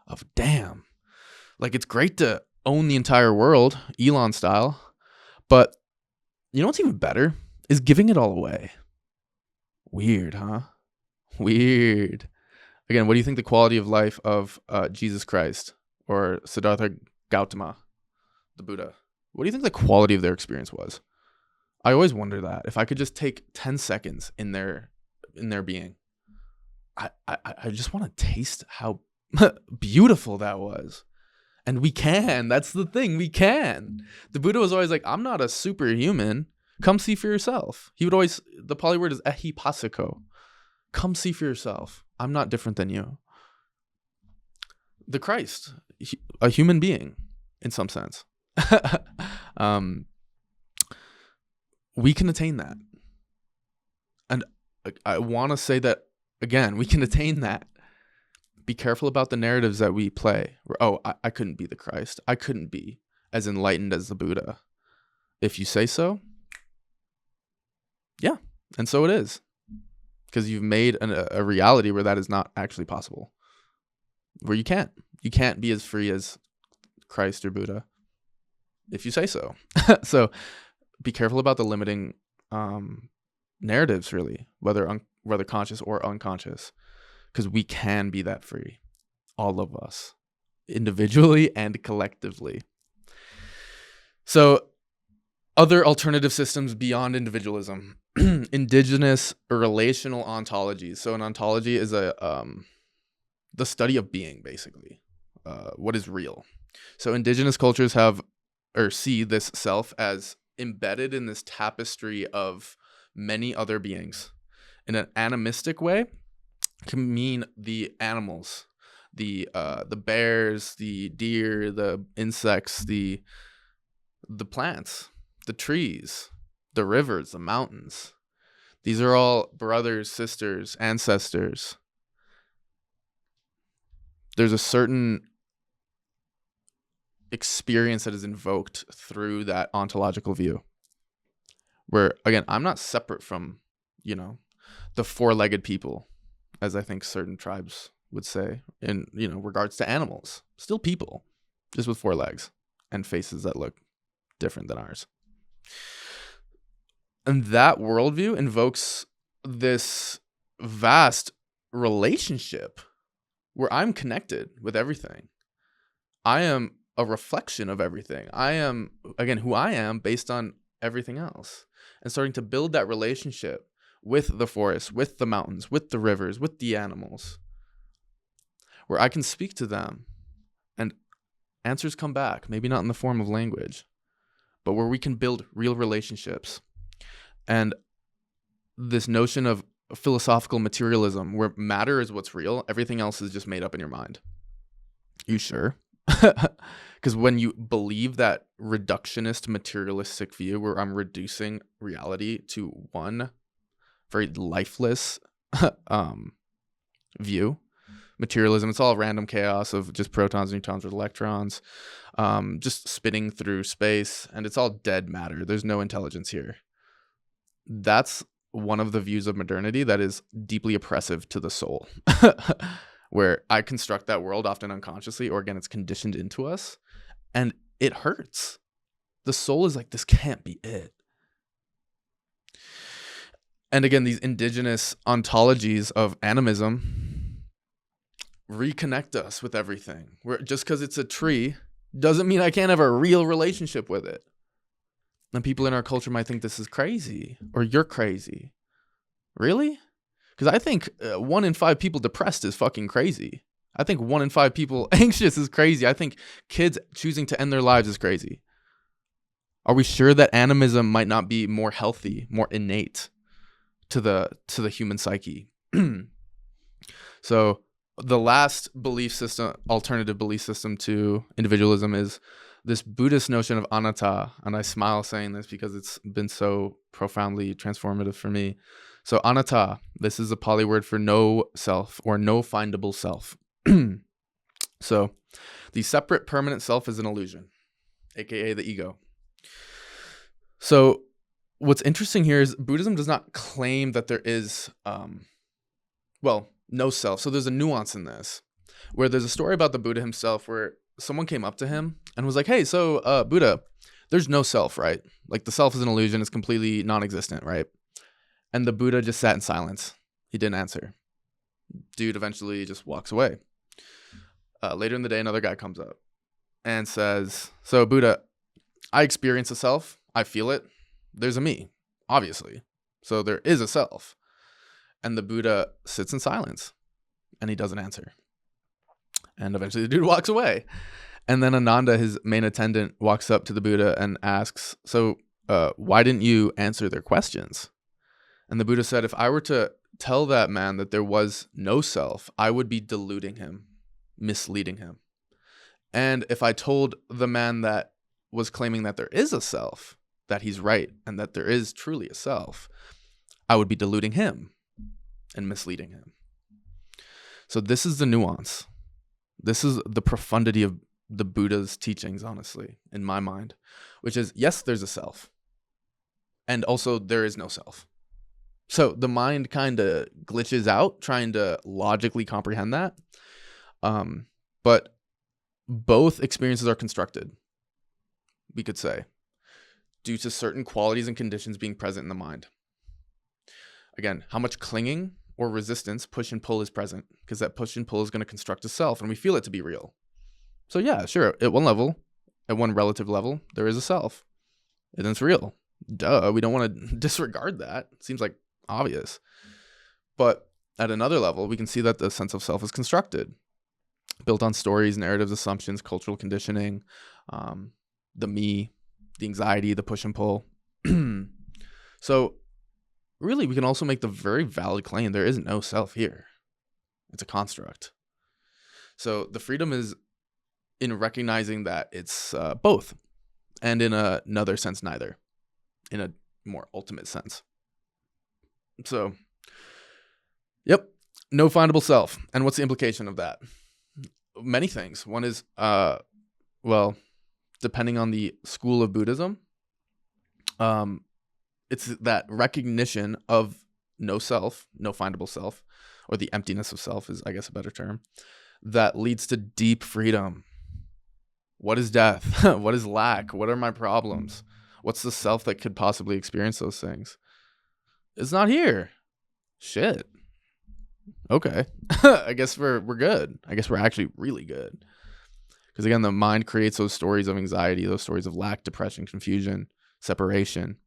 of, damn, like, it's great to own the entire world, Elon style, but you know what's even better is giving it all away. Weird, huh? Weird. Again, what do you think the quality of life of Jesus Christ or Siddhartha Gautama, the Buddha? What do you think the quality of their experience was? I always wonder that. If I could just take 10 seconds in their being, I just want to taste how beautiful that was. And we can. That's the thing. We can. The Buddha was always like, I'm not a superhuman. Come see for yourself. He would always, the Pali word is ehipassiko. Come see for yourself. I'm not different than you. The Christ, a human being in some sense. We can attain that. And I want to say that, again, we can attain that. Be careful about the narratives that we play. I couldn't be the Christ. I couldn't be as enlightened as the Buddha. If you say so, yeah, and so it is. Because you've made a reality where that is not actually possible. Where you can't be as free as Christ or Buddha. If you say so. So be careful about the limiting narratives, really, whether conscious or unconscious, because we can be that free, all of us, individually and collectively. So other alternative systems beyond individualism, indigenous relational ontologies. So an ontology is the study of being, basically, what is real. So indigenous cultures have or see this self as embedded in this tapestry of many other beings. In an animistic way, can mean the animals, the bears, the deer, the insects, the plants, the trees, the rivers, the mountains. These are all brothers, sisters, ancestors. There's a certain experience that is invoked through that ontological view, where, again, I'm not separate from, the four-legged people, as I think certain tribes would say, in, regards to animals. Still people, just with four legs and faces that look different than ours. And that worldview invokes this vast relationship where I'm connected with everything. I am a reflection of everything. I am, again, who I am based on everything else. And starting to build that relationship with the forest, with the mountains, with the rivers, with the animals, where I can speak to them and answers come back, maybe not in the form of language, but where we can build real relationships. And this notion of philosophical materialism, where matter is what's real, everything else is just made up in your mind. You sure? Because when you believe that reductionist materialistic view where I'm reducing reality to one very lifeless view, materialism. It's all random chaos of just protons, neutrons, or electrons, just spinning through space, and it's all dead matter. There's no intelligence here. That's one of the views of modernity that is deeply oppressive to the soul, where I construct that world often unconsciously, or again, it's conditioned into us, and it hurts. The soul is like, this can't be it. And again, these indigenous ontologies of animism reconnect us with everything. Where just because it's a tree doesn't mean I can't have a real relationship with it. And people in our culture might think this is crazy, or you're crazy. Really? Because I think 1 in 5 people depressed is fucking crazy. I think 1 in 5 people anxious is crazy. I think kids choosing to end their lives is crazy. Are we sure that animism might not be more healthy, more innate to the human psyche? So the last belief system, alternative belief system to individualism, is this Buddhist notion of anatta. And I smile saying this because it's been so profoundly transformative for me. So anatta, this is a Pali word for no self, or no findable self. So the separate permanent self is an illusion, aka the ego. So what's interesting here is Buddhism does not claim that there is, no self. So there's a nuance in this, where there's a story about the Buddha himself where someone came up to him and was like, hey, so Buddha, there's no self, right? Like the self is an illusion. It's completely non-existent, right? And the Buddha just sat in silence. He didn't answer. Dude eventually just walks away. Later in the day, another guy comes up and says, so Buddha, I experience a self. I feel it. There's a me, obviously. So there is a self. And the Buddha sits in silence and he doesn't answer. And eventually the dude walks away. And then Ananda, his main attendant, walks up to the Buddha and asks, so why didn't you answer their questions? And the Buddha said, if I were to tell that man that there was no self, I would be deluding him, misleading him. And if I told the man that was claiming that there is a self, that he's right and that there is truly a self, I would be deluding him and misleading him. So this is the nuance. This is the profundity of the Buddha's teachings, honestly, in my mind, which is, yes, there's a self. And also there is no self. So the mind kind of glitches out trying to logically comprehend that. But both experiences are constructed, we could say, due to certain qualities and conditions being present in the mind. Again, how much clinging or resistance, push and pull, is present, because that push and pull is going to construct a self, and we feel it to be real. So yeah, sure, at one level, at one relative level, there is a self, and it's real. Duh, we don't want to disregard that. It seems like obvious. But at another level, we can see that the sense of self is constructed, built on stories, narratives, assumptions, cultural conditioning, the me, the anxiety, the push and pull. So really, we can also make the very valid claim there is no self here. It's a construct. So the freedom is in recognizing that it's both, and in another sense, neither, in a more ultimate sense. So, yep, no findable self. And what's the implication of that? Many things. One is, depending on the school of Buddhism, it's that recognition of no self, no findable self, or the emptiness of self is, I guess, a better term, that leads to deep freedom. What is death? What is lack? What are my problems? What's the self that could possibly experience those things? It's not here. Shit. Okay. I guess we're good. I guess we're actually really good. Because again, the mind creates those stories of anxiety, those stories of lack, depression, confusion, separation.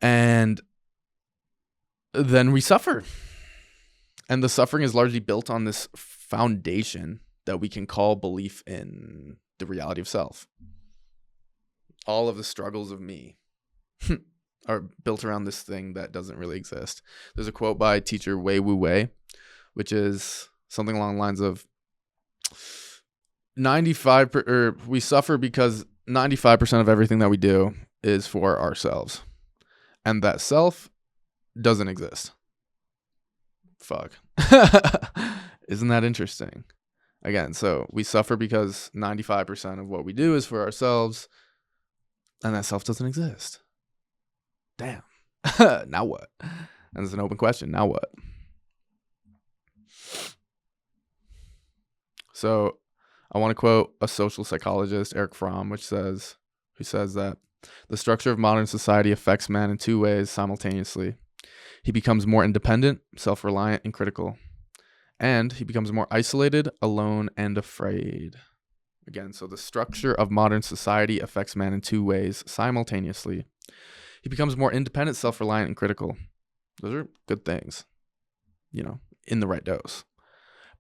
And then we suffer. And the suffering is largely built on this foundation that we can call belief in the reality of self. All of the struggles of me are built around this thing that doesn't really exist. There's a quote by teacher Wei Wu Wei, which is something along the lines of we suffer because 95% of everything that we do is for ourselves. And that self doesn't exist. Fuck. Isn't that interesting? Again, so we suffer because 95% of what we do is for ourselves, and that self doesn't exist. Damn. Now what? And it's an open question. Now what? So I want to quote a social psychologist, Eric Fromm, who says that the structure of modern society affects man in two ways simultaneously. He becomes more independent, self-reliant, and critical. And he becomes more isolated, alone, and afraid. Again, so the structure of modern society affects man in two ways simultaneously. He becomes more independent, self-reliant, and critical. Those are good things, in the right dose.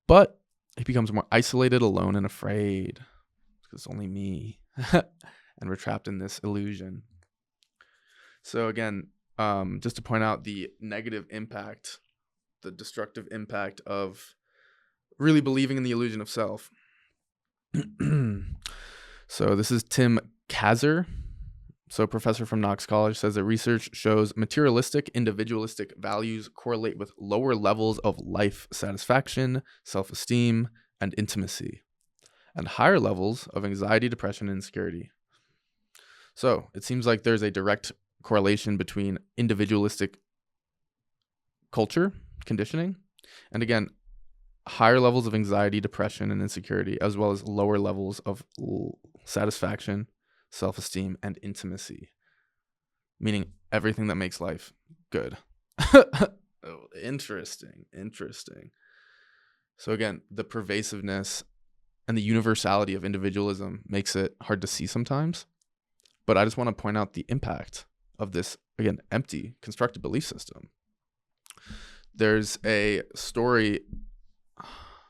But he becomes more isolated, alone, and afraid. Because it's only me. And we're trapped in this illusion. So again, just to point out the negative impact, the destructive impact of really believing in the illusion of self. So this is Tim Kazzer. So a professor from Knox College says that research shows materialistic, individualistic values correlate with lower levels of life satisfaction, self-esteem, and intimacy, and higher levels of anxiety, depression, and insecurity. So it seems like there's a direct correlation between individualistic culture, conditioning, and again, higher levels of anxiety, depression, and insecurity, as well as lower levels of satisfaction, self-esteem, and intimacy, meaning everything that makes life good. Oh, interesting. So again, the pervasiveness and the universality of individualism makes it hard to see sometimes, but I just want to point out the impact of this, again, empty, constructed belief system. There's a story,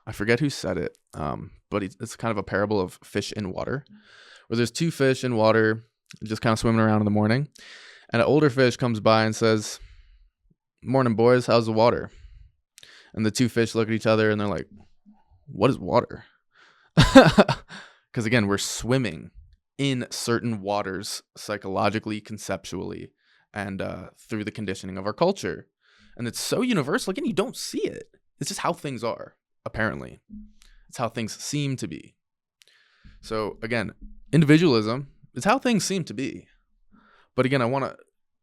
I forget who said it, but it's kind of a parable of fish in water, where there's two fish in water just kind of swimming around in the morning, and an older fish comes by and says, "Morning, boys, how's the water?" And the two fish look at each other and they're like, "What is water?" Because again, we're swimming in certain waters psychologically, conceptually, and through the conditioning of our culture. And it's so universal. Again, you don't see it. It's just how things are, apparently. It's how things seem to be. So again, individualism is how things seem to be. But again, I want to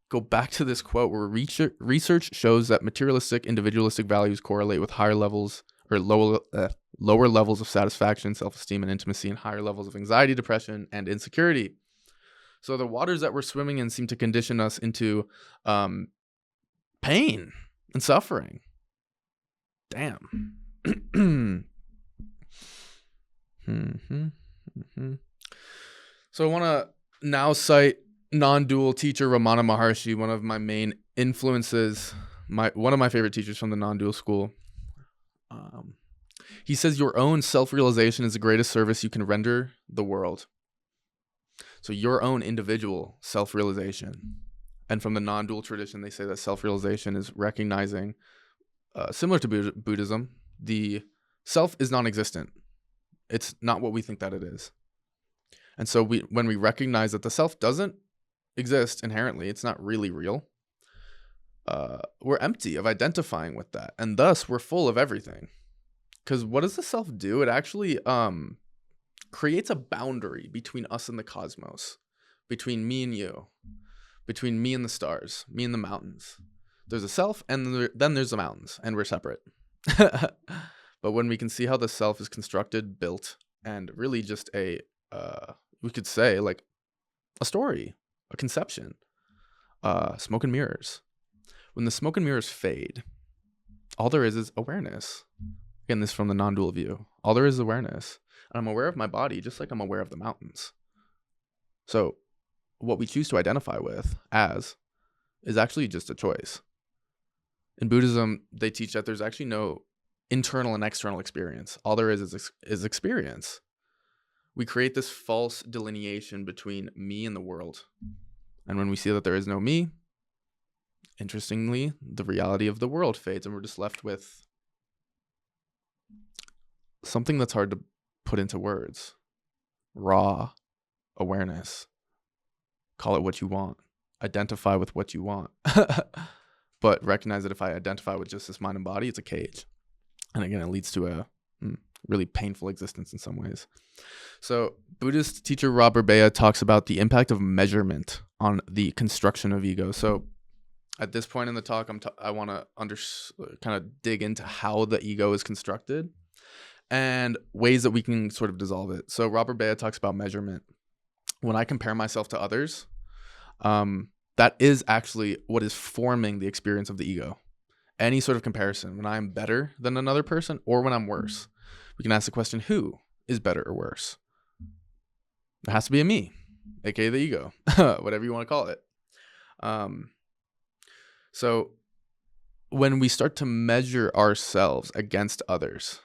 go back to this quote where research shows that materialistic, individualistic values correlate with higher levels or lower levels of satisfaction, self-esteem, and intimacy, and higher levels of anxiety, depression, and insecurity. So the waters that we're swimming in seem to condition us into pain and suffering. Damn. So I want to now cite non-dual teacher Ramana Maharshi, one of my main influences, one of my favorite teachers from the non-dual school. He says your own self-realization is the greatest service you can render the world. So your own individual self-realization. And from the non-dual tradition, they say that self-realization is recognizing, similar to Buddhism, the self is non-existent. It's not what we think that it is. And so when we recognize that the self doesn't exist inherently, it's not really real, we're empty of identifying with that. And thus, we're full of everything. Because what does the self do? It actually creates a boundary between us and the cosmos, between me and you, between me and the stars, me and the mountains. There's a self, and then there's the mountains, and we're separate. But when we can see how the self is constructed, built, and really just we could say like a story, a conception, smoke and mirrors. When the smoke and mirrors fade, all there is awareness. Again, this is from the non-dual view. All there is awareness. And I'm aware of my body just like I'm aware of the mountains. So what we choose to identify with as is actually just a choice. In Buddhism, they teach that there's actually no internal and external experience. All there is experience. We create this false delineation between me and the world. And when we see that there is no me, interestingly, the reality of the world fades and we're just left with something that's hard to put into words. Raw awareness. Call it what you want. Identify with what you want. But recognize that if I identify with just this mind and body, it's a cage. And again, it leads to a really painful existence in some ways. So Buddhist teacher Robert Bea talks about the impact of measurement on the construction of ego. So at this point in the talk, I want to kind of dig into how the ego is constructed and ways that we can sort of dissolve it. So Robert Bea talks about measurement. When I compare myself to others, that is actually what is forming the experience of the ego. Any sort of comparison, when I'm better than another person or when I'm worse, we can ask the question, who is better or worse? It has to be a me, aka the ego, whatever you want to call it. So when we start to measure ourselves against others,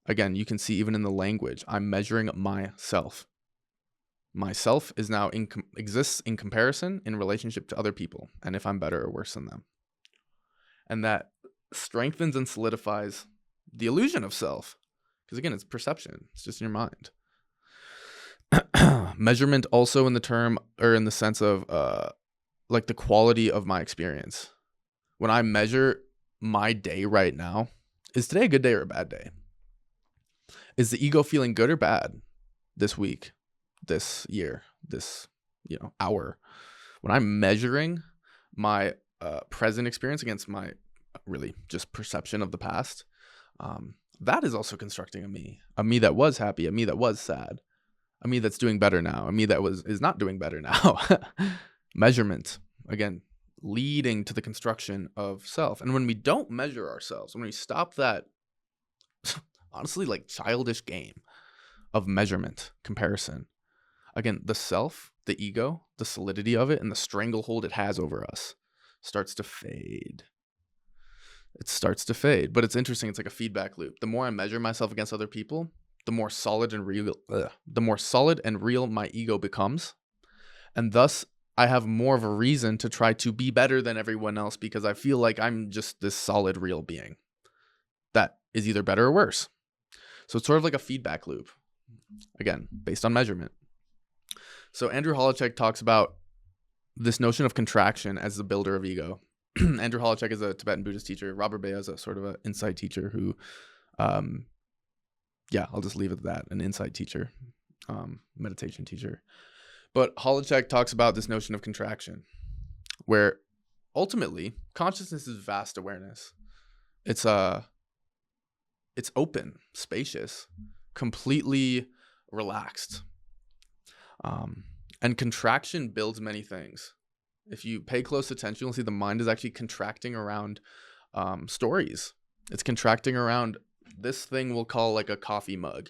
again, you can see even in the language, I'm measuring myself. Myself is now exists in comparison in relationship to other people, and if I'm better or worse than them. And that strengthens and solidifies the illusion of self. Because again, it's perception. It's just in your mind. Measurement also in the term or in the sense of like the quality of my experience. When I measure my day right now, is today a good day or a bad day? Is the ego feeling good or bad this week, this year, this hour? When I'm measuring my present experience against my really just perception of the past, that is also constructing a me that was happy, a me that was sad, a me that's doing better now, a me that is not doing better now. Measurement, again, leading to the construction of self. And when we don't measure ourselves, when we stop that honestly like childish game of measurement, comparison, again, the self, the ego, the solidity of it and the stranglehold it has over us starts to fade. It starts to fade, but it's interesting. It's like a feedback loop. The more I measure myself against other people, the more solid and real my ego becomes. And thus I have more of a reason to try to be better than everyone else because I feel like I'm just this solid, real being that is either better or worse. So it's sort of like a feedback loop, again, based on measurement. So Andrew Holacek talks about this notion of contraction as the builder of ego. Andrew Holacek is a Tibetan Buddhist teacher. Robert Bea is a sort of an insight teacher who, I'll just leave it at that, an insight teacher, meditation teacher. But Holacek talks about this notion of contraction, where ultimately consciousness is vast awareness. It's open, spacious, completely relaxed. And contraction builds many things. If you pay close attention, you'll see the mind is actually contracting around stories. It's contracting around this thing we'll call like a coffee mug.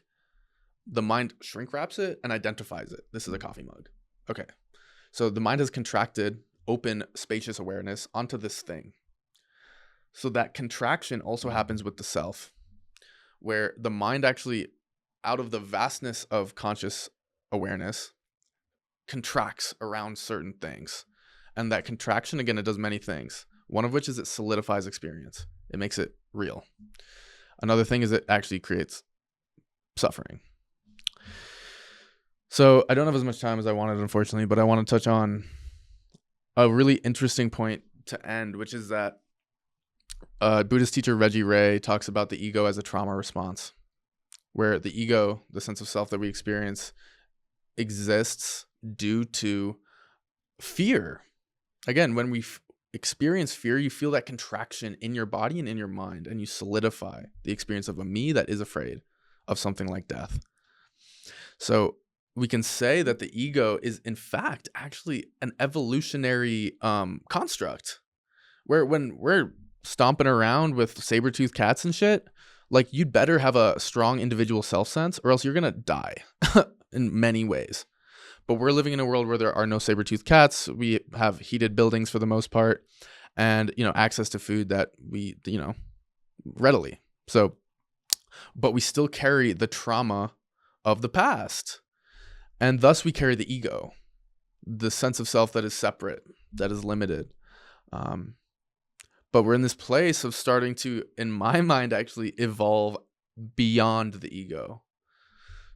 The mind shrink wraps it and identifies it. This is a coffee mug. Okay. So the mind has contracted open, spacious awareness onto this thing. So that contraction also happens with the self, where the mind actually, out of the vastness of conscious awareness, contracts around certain things. And that contraction, again, it does many things. One of which is it solidifies experience. It makes it real. Another thing is it actually creates suffering. So I don't have as much time as I wanted, unfortunately, but I want to touch on a really interesting point to end, which is that Buddhist teacher Reggie Ray talks about the ego as a trauma response, where the ego, the sense of self that we experience, exists due to fear. Again, when we experience fear, you feel that contraction in your body and in your mind, and you solidify the experience of a me that is afraid of something like death. So we can say that the ego is, in fact, actually an evolutionary construct, where when we're stomping around with saber-toothed cats and shit, like, you'd better have a strong individual self-sense or else you're gonna die in many ways. But we're living in a world where there are no saber-toothed cats. We have heated buildings for the most part, and access to food that we readily. So, but we still carry the trauma of the past, and thus we carry the ego, the sense of self that is separate, that is limited. But we're in this place of starting to, in my mind, actually evolve beyond the ego.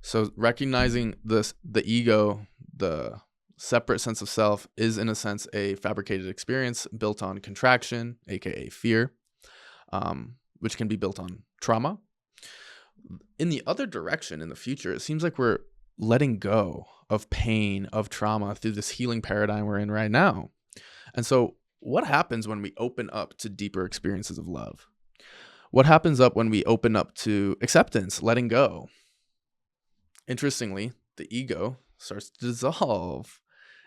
So recognizing the ego, the separate sense of self, is in a sense a fabricated experience built on contraction, aka fear. which can be built on trauma. In the other direction, in the future, it seems like we're letting go of pain, of trauma through this healing paradigm we're in right now. And so what happens when we open up to deeper experiences of love? What happens up when we open up to acceptance, letting go? Interestingly, the ego starts to dissolve.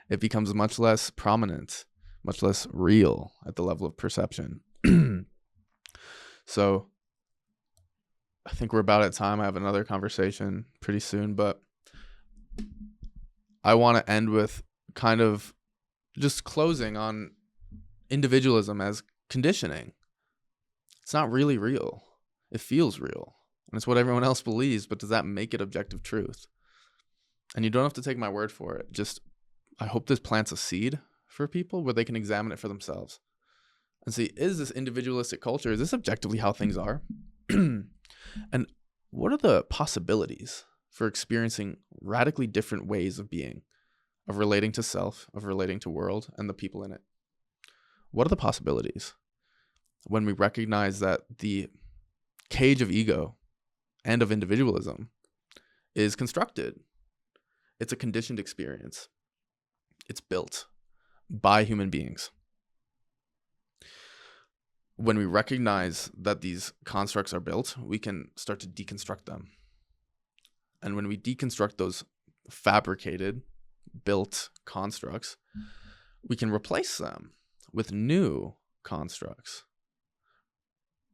It becomes much less prominent, much less real at the level of perception. So I think we're about at time. I have another conversation pretty soon, but I want to end with kind of just closing on individualism as conditioning. It's not really real. It feels real. And it's what everyone else believes, but does that make it objective truth? And you don't have to take my word for it. Just, I hope this plants a seed for people where they can examine it for themselves and see, is this individualistic culture, is this objectively how things are? And what are the possibilities for experiencing radically different ways of being, of relating to self, of relating to world and the people in it? What are the possibilities when we recognize that the cage of ego and of individualism is constructed? It's a conditioned experience. It's built by human beings. When we recognize that these constructs are built, we can start to deconstruct them. And when we deconstruct those fabricated, built constructs, we can replace them with new constructs.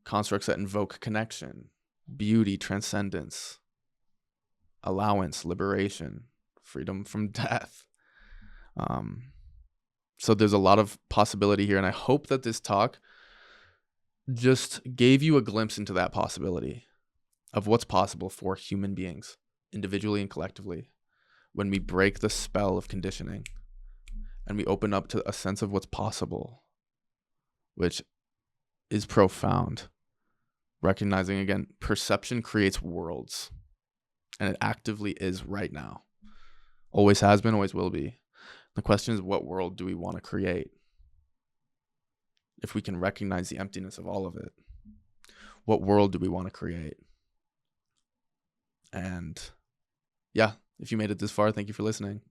Constructs that invoke connection, beauty, transcendence, allowance, liberation, freedom from death. So there's a lot of possibility here, and I hope that this talk just gave you a glimpse into that possibility of what's possible for human beings, individually and collectively, when we break the spell of conditioning and we open up to a sense of what's possible, which is profound. Recognizing, again, perception creates worlds, and it actively is right now. Always has been, always will be. The question is, what world do we want to create? If we can recognize the emptiness of all of it, what world do we want to create? And yeah, if you made it this far, thank you for listening.